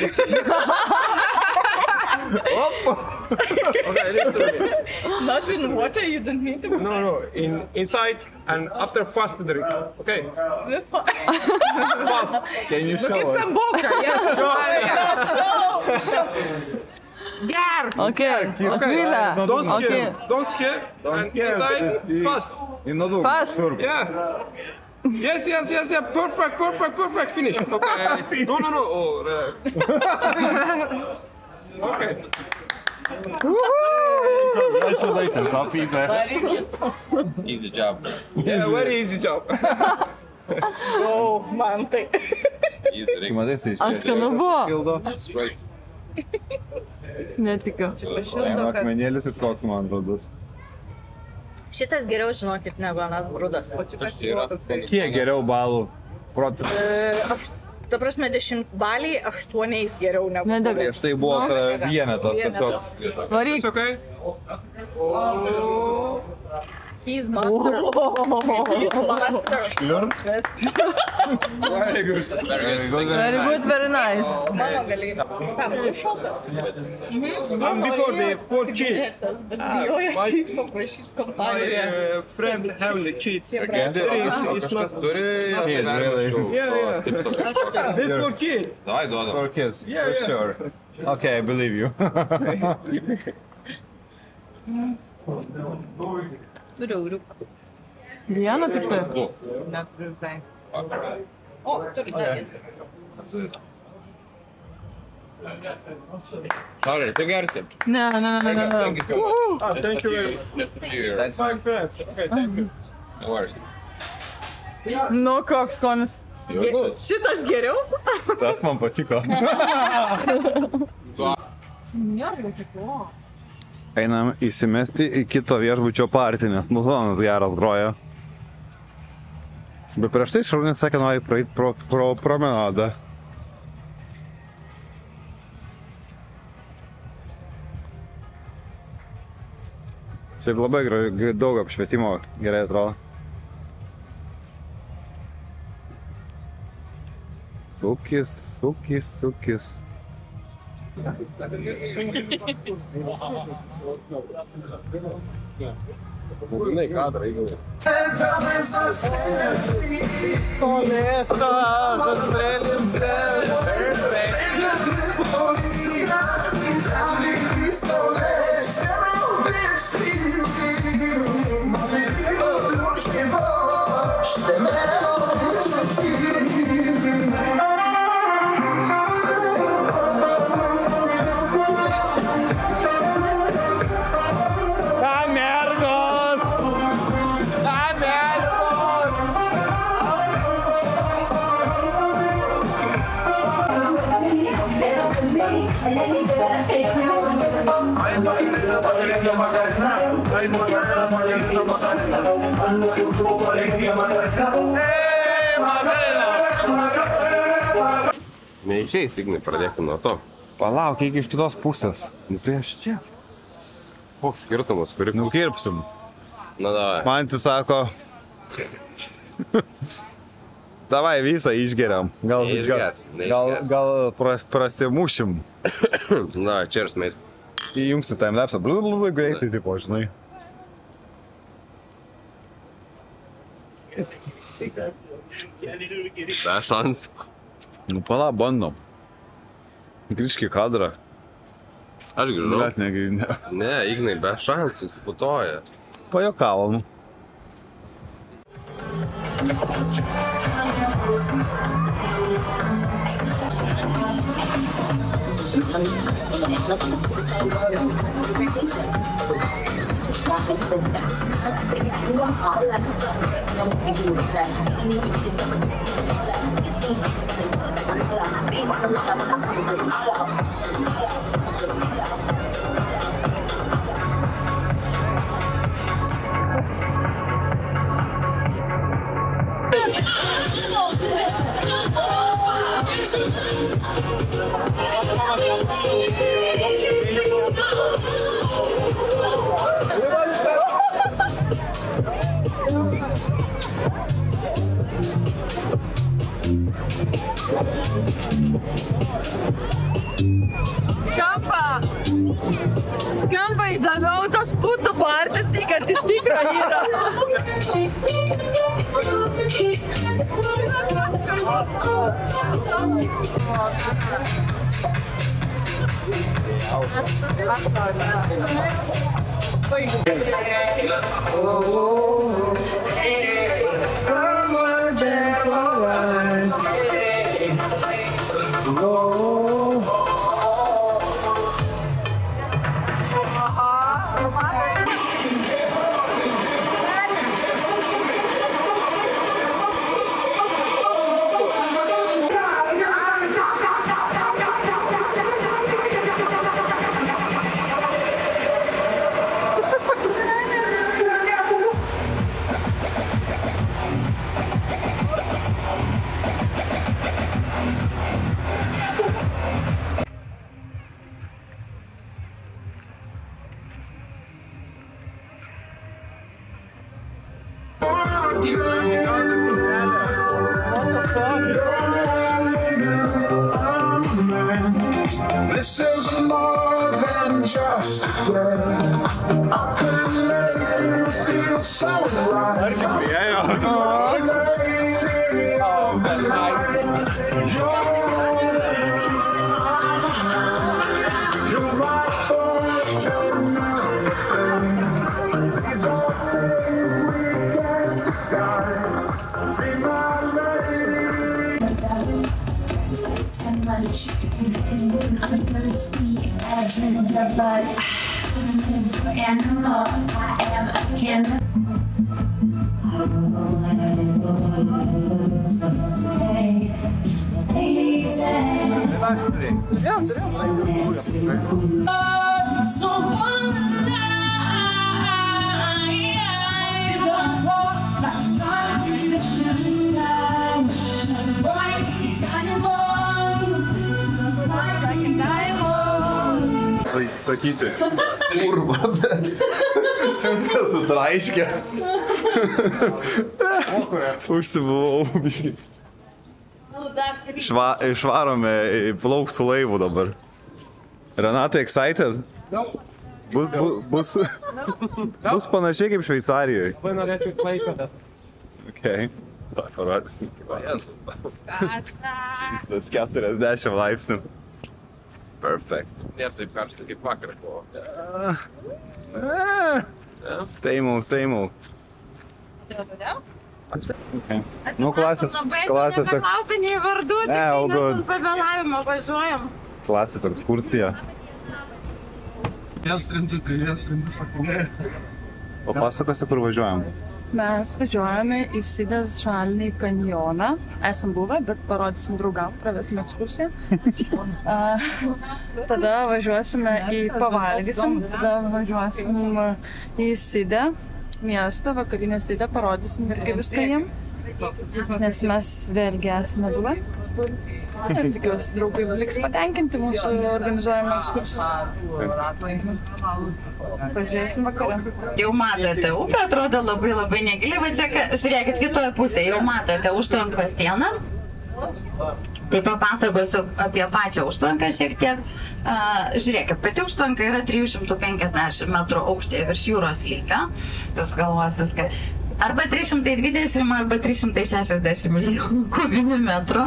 Okay, listen. Not in water, you don't need to. No, inside and after fast drink. Okay. Fast. Can you show us? Boka, Show. Okay. Akvilė. Don't scare. And inside fast. Fast. Yeah. Yes. Perfect. Finish. Okay. No. Oh, relax. Okay. Congratulations, top easy. Easy job. Yeah, very easy job. O, man tai. Easy, reikia. Matai, jis čia. Skanu buvo. Straight. Netikiu. Akmenėlis ir šoks man rodos. Šitas geriau žinokit negu anas brudas. Kas čia yra? Kiek geriau balų? Ta prasme, 10 baliai, 8 geriau negu. Nedavė. Prieš tai buvo vienetas tiesiog. Varyk. It's okay. He's master. He's master. Very good. Very good. Very good, very nice. Mano gali. Kam, tu šokas? And before the 4 kids. Paprašys My kompaniją. friend have the kids. It's Kažkas not. turi Yeah. This for kids. Davai, duodam. For kids, Yeah, for yeah. sure. Okay, I believe you. Turiu. Vieną tik tai? Du. Neturiu visai. O, turiu dar vieną. Šarai, tu gersi? Ne. Thank you very much. Just a few here. That's my friends. Okay, thank you. No worries. Nu, koks skonis. Šitas geriau? Tas man patiko. Einam įsimesti į kito viešbučio partį, nes muzonas geras groja. Bet prieš tai Šarūnės sakė, nori praeiti pro promenadą. Šiaip labai daug apšvietimo gerai atrodo. Sukis. Būtinai kadrą, jeigu. Pistolets, Neišeis, Ignai, pradėkim nuo to. Palauk, iki iš kitos pusės. Nu, prieš čia. Koks skirtumas, kurį... Nukirpsim. Na, davai. Man tai sako... Davai visą išgeriam. Gal prasimušim. Na, cheers, mate. Įjungsi timelapsą. Greitai, tipo, žinai. Be šansų. Nu, pala, bandom. Grįžk į kadrą. Aš grįžau. Bet ne. Ne, Ignai, be šansų, jis putoja. Pajokavom. Skamba įdomiau tos putų partis, tai kad iš tikro yra. This is more than just a game. I can make you feel so right. Lady of the night. You're my first and everything. These are things we can't disguise. Be my lady. I'm thirsty as in the blood. I'm an animal. I am a cannibal. Sakyti. Kurva, bet. Čia kas nutraiškė. Užsibuvau, biškai. Išvarome plaukt su laivu dabar. Renata, excited? Bus panašiai kaip Šveicarijoje. Labai norėčiau Klaipėdą. Okay. Parodysim. Jesus, 40 laipsnių. Perfect. Nėra taip karšta kaip vakar buvo. Same old. Tai atvažiavo? Okay. Nu, klasės. Nebeklausti nei vardų, tik all good. mes pavėlavimo važiuojam. Klasės ekskursija. Vėl strindu, sakau, ne. Papasakosi, kur važiuojam. Mes važiuojame į Sidės žalinį kanjoną. Esam buvę, bet parodysim draugam, pravesim ekskursiją. Tada važiuosime pavalgysim, tada važiuosim į Sidę miestą, vakarinę Sidę, parodysim irgi viską jiem. Nes mes vėlgi esame buvę. Ir tikiuosi, draugai liks patenkinti mūsų organizuojamą ekskursiją. Pažiūrėsim vakarą. Jau matote, upė atrodo labai negili, va čia, žiūrėkit, kitoje pusėje jau matote užtvankos sieną. Tai papasakosiu apie pačią užtvanką šiek tiek. Žiūrėkit, pati užtvanka yra 350 metrų aukštyje virš jūros lygio. Tas galvosis, kad arba 320, arba 360 milijonų kubinių metrų.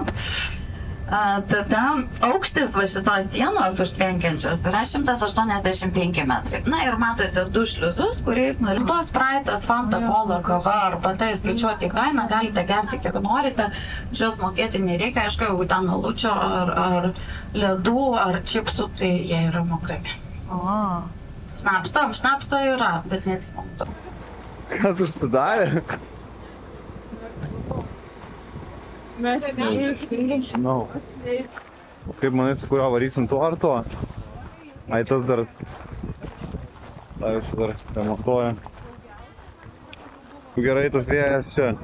Tada aukštis va šitos sienos užtvenkiančios yra 185 metrai. Na ir matote du šliuzus, kuriais nulimtos praeitas Fanta, Cola, kava arba tai skaičiuoti kainą, galite gerti kiek norite, šios mokėti nereikia, aišku, jeigu ten alučio ar ledų ar čipsų, tai jie yra mokami. Šnapsto yra, bet neatsimenu. Kas užsidarė? Žinau. Kaip manai, su kurio varysim tuo ar tuo? Ai, tas dar... Aš dar pamatuoju. Gerai tas vėjas čia.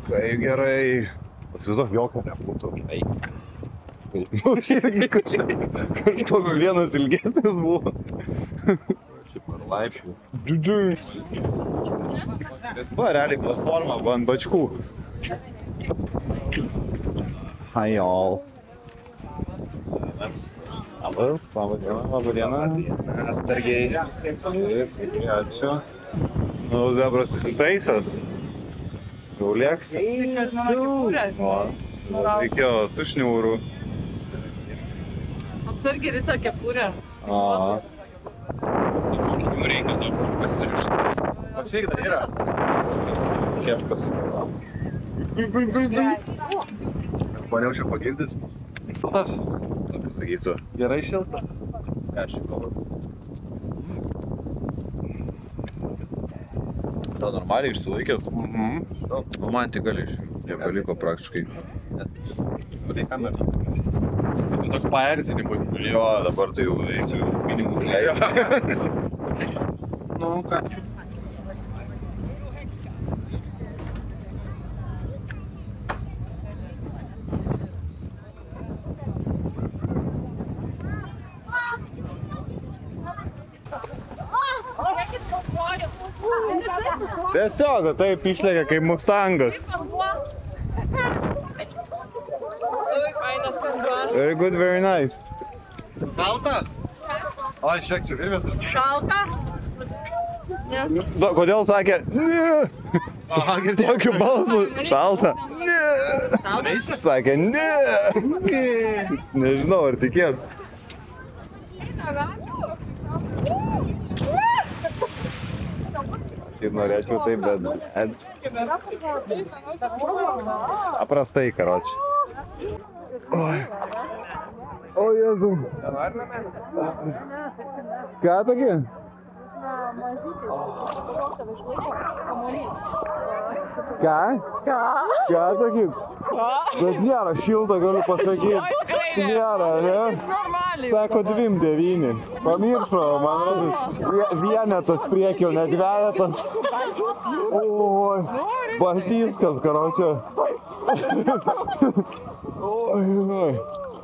Kaip gerai. Pasivaizduok, jokio nebūtų. Kažkoks vienas ilgesnis buvo. Laipšių. Va, realiai platforma, va ant bačkų. Hi all. Labą dieną. Atsargiai. Ačiū. Nu, zebras įsitaisęs. Jau lieks. Reikėjo su šniūru. Atsargiai ryta kepurė. Jų reikia daug kur pasirišti. Pasirišti yra. Kepkas. Maniau čia pagirdys. Tas? Pasakysiu. Gerai šilta. Ką šiaip kalba? To normaliai išsilaikęs? O man tik gali nepaliko praktiškai. Toks paerzinimui. Jo, dabar tai jau reikia pinigus leisti. Nu, ką? Tiesiog, taip išlėkia kaip Mustangas. Very good, very nice. Šalta? O, žiūrėk, čia virvės. Šalta? Kodėl sakė ne? Tokiu balsu. Šalta? Ne. Sakė ne. Nežinau, ar tikėt. Ir norėčiau taip, bet... Aprastai, karoči. Oi. O, Jėzau. Ką tokį? Ką? Ką tokį? Bet nėra šilto, galiu pasakyti. Nėra, ne? Sako 2,9. Pamiršo, man rodos, vienetas priekio, ne dvejetas. Oi, baltyskas, karočią. Oi.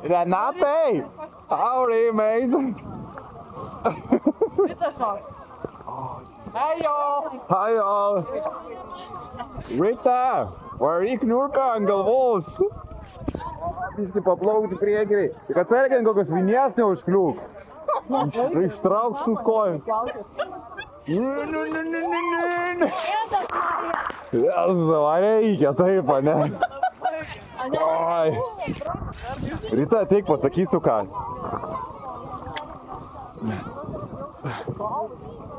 Renatai! Howdy, mate! Hi, y'all! Rita! Varyk niurką ant galvos! Biškai paplaukti priekį. Tik atsargiai kokios vinies neužkliūk. Ištrauk su kojom. Reikia taip, ne? Oi. Rita, ateik, pasakysiu ką.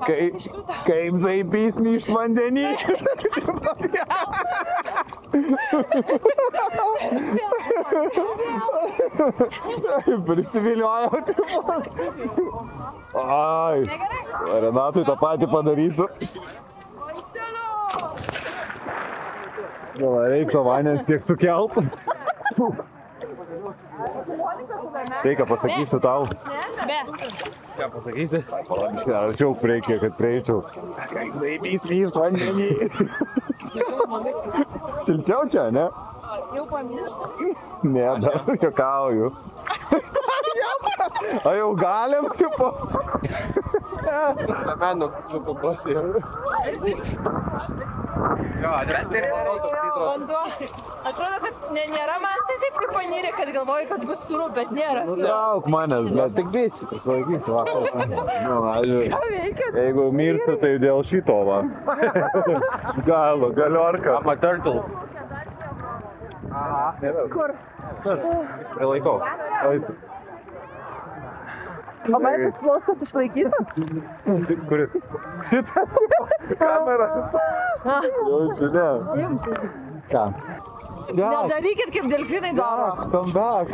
Kaip zaibys myšt vandenį. Prisiviliojau, tipo. Ai, Renatui tą patį padarysiu. Reikia vanės tiek sukelt. Tai, ką pasakysiu tau? Be. Ką pasakysi? Arčiau reikia, kad prieičiau. Zaibys vyšt vandenį. Šilčiau čia, ne? Jau pamirštas. Ne, dar juokauju. A jau galim, tipo? Menu su kupasi. Vanduo. Atrodo, kad nėra man tai taip tik panyrė, kad galvoju, kad bus sūru, bet nėra sūru. Daug manęs, bet tik visi, kas laikys vakar. Jeigu mirsiu, tai dėl šito va. Galiorka. I'm a turtle. Kur? Prilaikau. O man tas plaustas išlaikytų? Kuris? Šitas kameras. Jaučiu, ne. Ką? Nedarykit, kaip delfinai daro. Come back.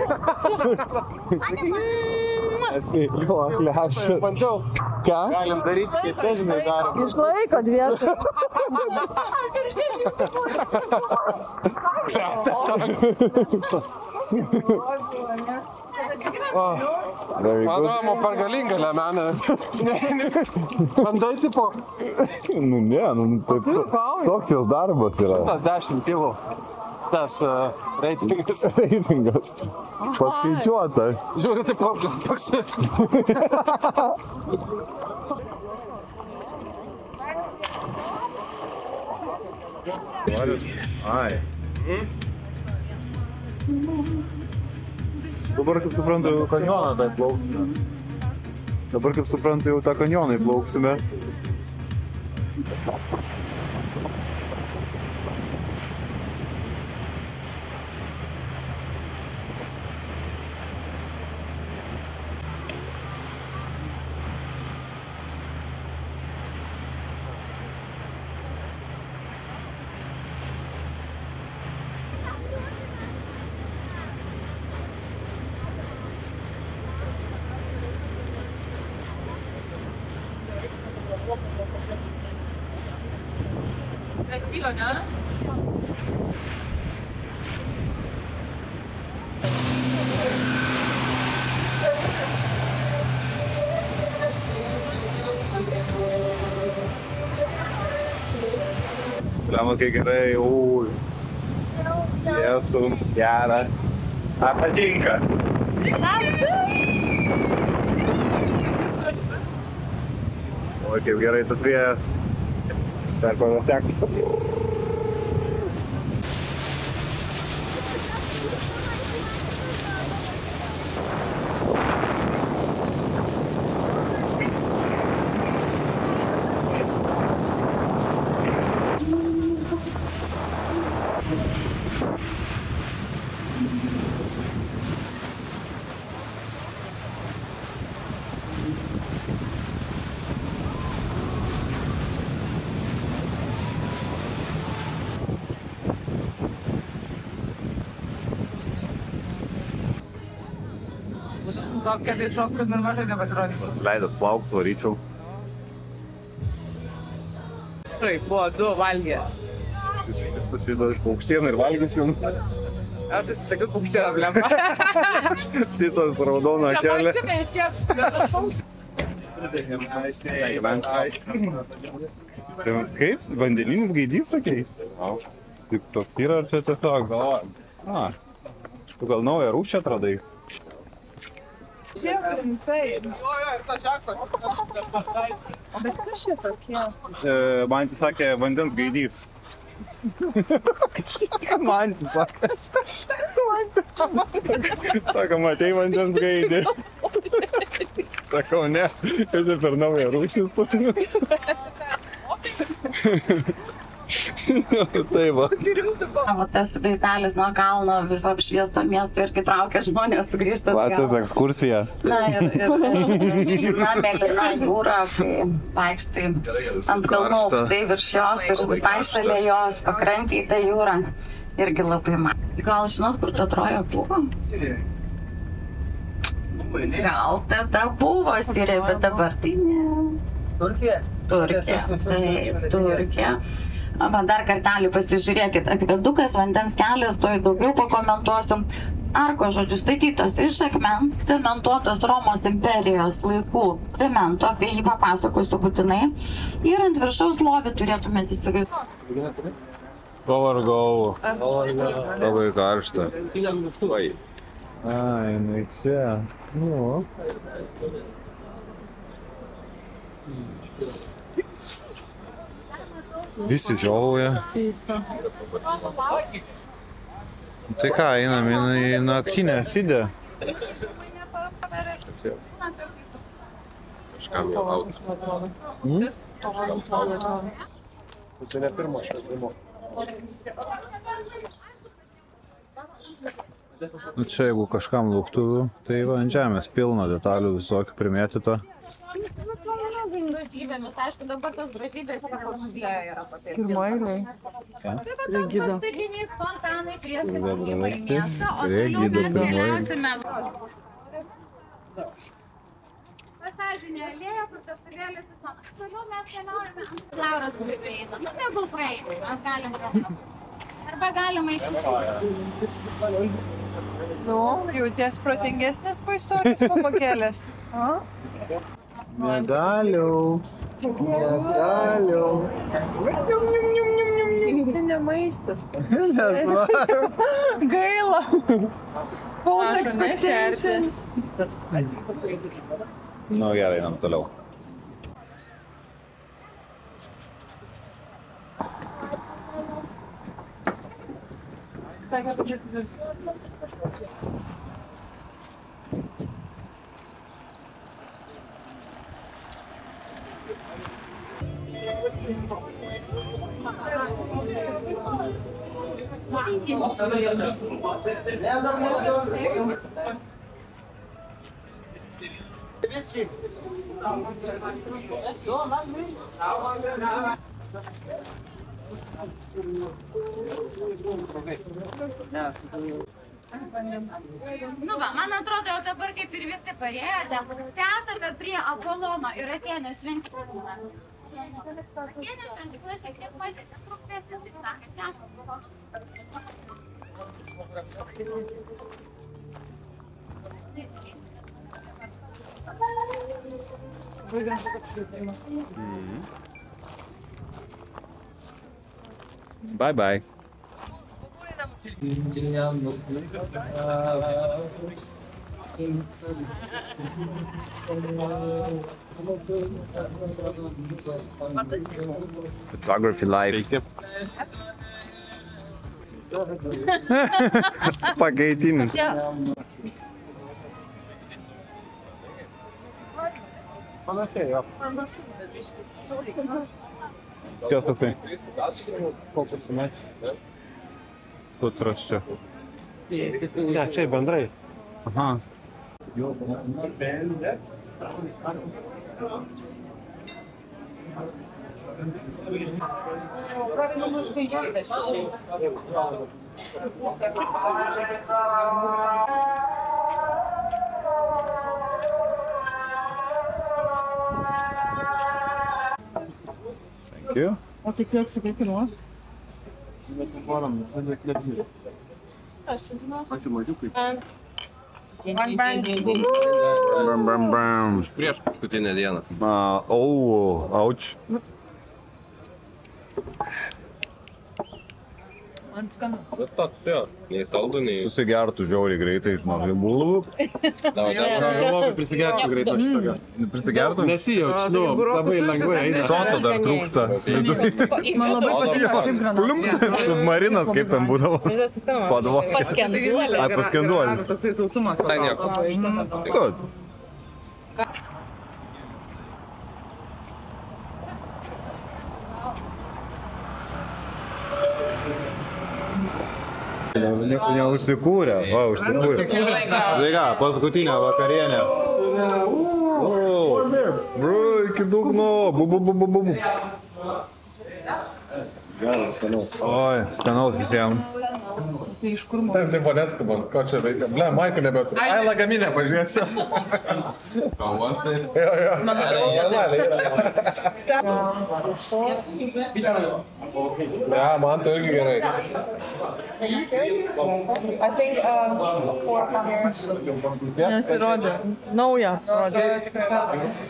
Esi, jo, klešė. Bandžiau. Ką? Galim daryti, kaip tai žinai darom. Išlaiko dvietą. Manoma, per galingą lemenas. Bandai tipo. Nu ne, taip, toks jos darbas yra. 10 kilų. Tas reitingas. Reitingas. Paskaičiuota. Žiūrė, taip paksėt. Ai. Dabar, kaip suprantu, jau kanjoną tai plauksime. Dabar, kaip suprantu, jau tą kanjoną plauksime. Красиво, да? Lemma, kai gerai, ui. Jesu, gera. Patinka. Oi, kaip gerai tas vėjas. Dar panatek. Tokia tai šokkas ir mažai nepasirodys. Leidęs plauks, varyčiau. Taip, buvo 2 valgė. Tas video iš paukštieną ir valgysim. Aš tai sakiau paukštieną, blemba. Šitas raudona kelė. Čia neįties. Kaip? Vandeninis gaidys, sakei? Taip, toks yra, ar čia tiesiog galvoju? Tu gal naują rūšį atradai? Šiaip rimtai. Bet kas čia tokie? Man tai sakė vandens gaidys. Man tai sakė. Sako, matei vandens gaidį. Sakau, ne, čia per naują rūšį. Tai va. O tas vaizdelis nuo kalno viso apšviesto miesto irgi traukia žmonės sugrįžta atgal. Vatės ekskursija. Na ir mėlyna jūra, kai vaikštai ant kalnų aukštai virš jos ir visai šalia jos pakrantėj ta jūra. Irgi labai man. Gal žinot, kur ta Troja buvo? Gal tada buvo Sirija, bet dabar tai ne. Turkija? Turkija, taip, Turkija. Va, dar kartelį pasižiūrėkit, akvedukas, vandens kelias, to daugiau pakomentuosiu. Arkos, žodžiu, statytos iš akmens, cementuotos Romos imperijos laikų cemento, apie jį papasakosiu būtinai. Ir ant viršaus lovį turėtumėte įsivaizduoti. Pavargau. Labai karšta. Ai, nu čia. Nu. Visi žiovauja. Tai ką, einam į naktinę sėdę. Kažkam jau autos. Čia ne pirmo, čia pirmo. Nu čia jeigu kažkam lauktuvių, tai va ant žemės pilna detalių visokių primėtyta. Aišku, dabar tos gražybės yra papėti. Pirmailiai. Prie gido. Fontanai prie Prie gido pirmailiai. Pasažinė alėja, kur tas turėlės į soną. Toliau mes keliaujame ant Lauros prieina. Nu, tegul praeiti, mes galim rasti. Arba galima išėjti. Nu, jauties protingesnės po istorijos pamokėlės. Negaliu. Čia ne maistas. Nesvaru. Gaila. False expectations. Nu gerai, einam toliau. Nu va, man atrodo, jau dabar kaip ir visi parėjote, setame prie Apolono ir Atėnės šventykla. Atėnės šventykla šiek tiek pažiūrėti, trupesnė, taip sakant, čia aš Bye bye. Photography live. Pakaitinis. Panašiai, jo. Kas toksai? Kokius sumetis? Putras čia. Ne, čia bendrai. Aha. Thank you. O tai kiek sakai kainuos? Mes varom, visada klepsi. Aš žinau. Ačiū mažiukai. Bam, bam, bam. Už prieš paskutinę dieną. Auč. Man skanu. Bet toks jo, nei saldu, nei... Susigertų žiauriai greitai, žinok. Bulvų. Galvoju, prisigerčiau greitai šitą. Prisigertų? Nesijaučiu, nu, labai lengvai eina. Šoto dar trūksta. Man labai patinka kaip granatas. Submarinas kaip ten būdavo. Padvokė. Paskenduolė. Ai, paskenduolė. Toksai sausumas. Visai nieko. Good. Neužsikūrė, va, užsikūrė. Tai ką, paskutinė vakarienė. Bro, iki dugno. Geras, skanaus. Oi, skanaus visiems. Taip, taip, neskubant, ko čia veikia. Ble, Maiko nebėtų. Ai, lagaminę pažiūrėsiu. Pavostai. Jo. Ja, man tai irgi gerai. I think 4 years. Nesirodė. Nauja.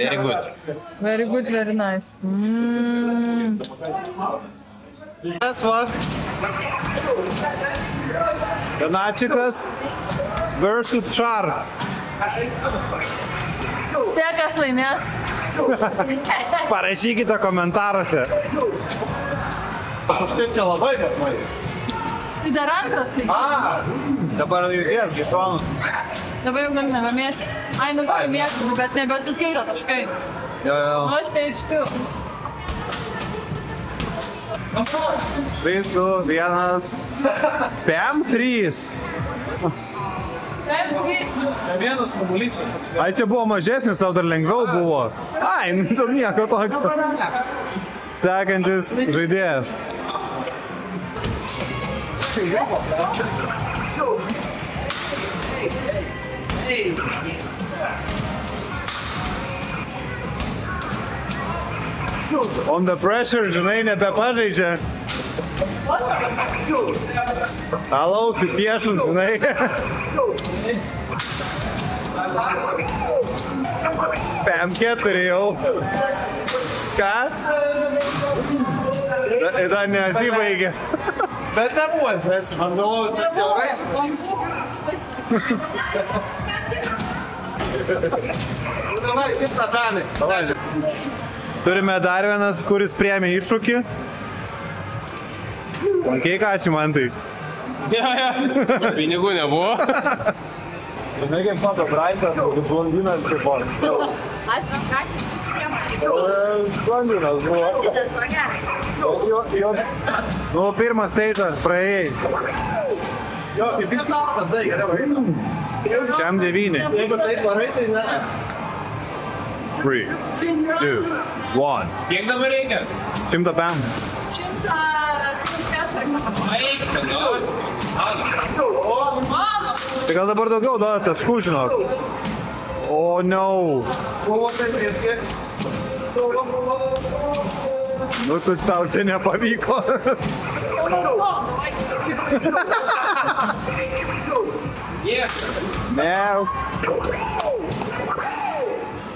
Very good. Very good, very nice. Tas va. Kanačikas versus Šar. Spėkas laimės. Parašykite komentaruose. Aš taip čia labai, bet man. Tai dar antras, tai. Dabar judės, Gisonus. Dabar jau gali nebemėti. Ai, nu gali mėti, bet nebesiskaito taškai. Jo. O aš tai ištiu. 3, 2, 1. PM 3. Vienas kamuolys kažkoks. Ai, čia buvo mažesnis, tau dar lengviau buvo. Ai, nu tu nieko tokio. Sekantis žaidėjas. On the pressure, žinai, nebepažaidžia. Alaus į piešus, žinai. PM4 jau. Ką? Dar nesibaigė. Bet nebuvo, nes man galvoju, kad dėl raisės. Davai, šitą penį. Turime dar vienas, kuris priėmė iššūkį. Lankei kačių man tai. Ja. Pinigų nebuvo. Žinai, kaip mato Braitas, blondinas kaip buvo. Blondinas buvo. Nu, pirmas stage'as praėjai. Jo, kaip iš stabdai, geriau einam. Šiam 9. Jeigu taip varai, tai ne. 3, 2, 1. Kiek dabar reikia? 100 PM. 100. Tai gal dabar daugiau duoda taškų, žinok. Oh no. Nu, tu tau čia nepavyko. Ne.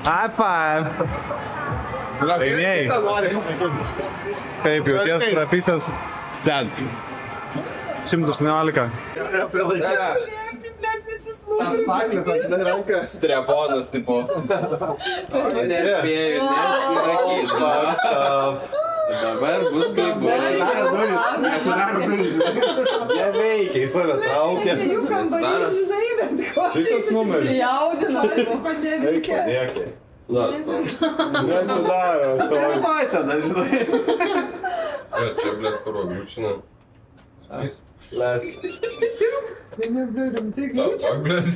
High five. Laimėjai. Kaip jauties prapysęs? Sen. 118. Streponas, tipo. Nespėjau, nesirakyt. Dabar bus kaip buvo. Atsidarė duris. Neveikia, į save traukia. Šitas numeris. Jaudina, padėkė. Padėkė. Neatsidaro. Oi, tada, žinai. Čia, blėt, kuro, griučina. Les. Tapak, blėt.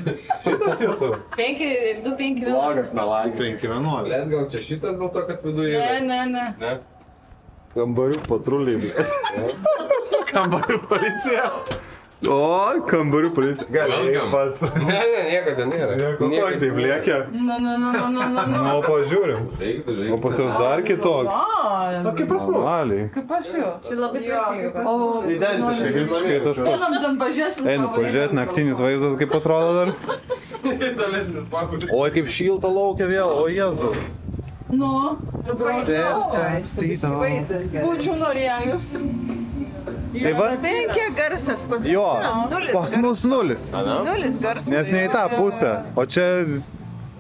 Šitas jūsų. 2-5. Blogas melagis. 5-11. Blėt, gal čia šitas dėl to, kad viduje yra? Ne. Ne? Kambarių patruliai. Kambarių policija. O, kambarių policija. Gali, eik pats. Ne, nieko ten nėra. Nieko taip lėkia. Nu, pažiūrim. O pas jos dar kitoks. O kaip pas mus? Normaliai. Kaip aš jau. Tai labai tvarkingai. Identiškai, kaip Visiškai tas pats. Einam ten pažiūrėsim. Einu pažiūrėti, naktinis vaizdas kaip atrodo dar. Oi, kaip šilta laukia vėl, o jėzu. Nu. Būčiau norėjus. Tai va, Tai kiek garsas pas jo, pas mus 0. 0 garsas. Nes ne į tą pusę, o čia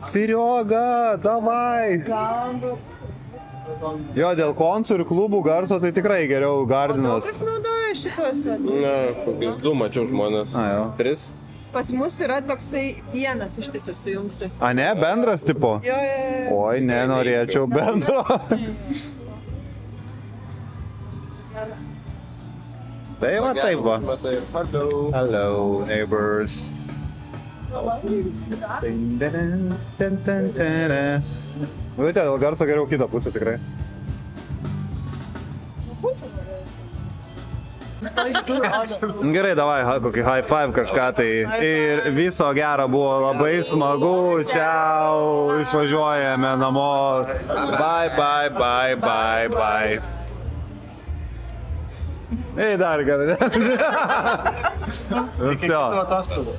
Serioga, davai. Jo, dėl koncų ir klubų garso tai tikrai geriau Gardinas. O kas naudoja šituose? Na, kokius 2 mačiau žmonės. A, jo. 3. Pas mus yra toksai vienas ištisas sujungtas. A, ne, bendras tipo? Jo. Oi, nenorėčiau bendro. Tai va, taip va. Hello, neighbors. Žiūrėte, dėl garso geriau kitą pusę tikrai. Gerai, davai, kokį high five kažką tai. Ir viso gero, buvo labai smagu. Čiau, išvažiuojame namo. Bye, bye, bye, bye, bye. Ei, dar gerai. Iki kitų atostogų.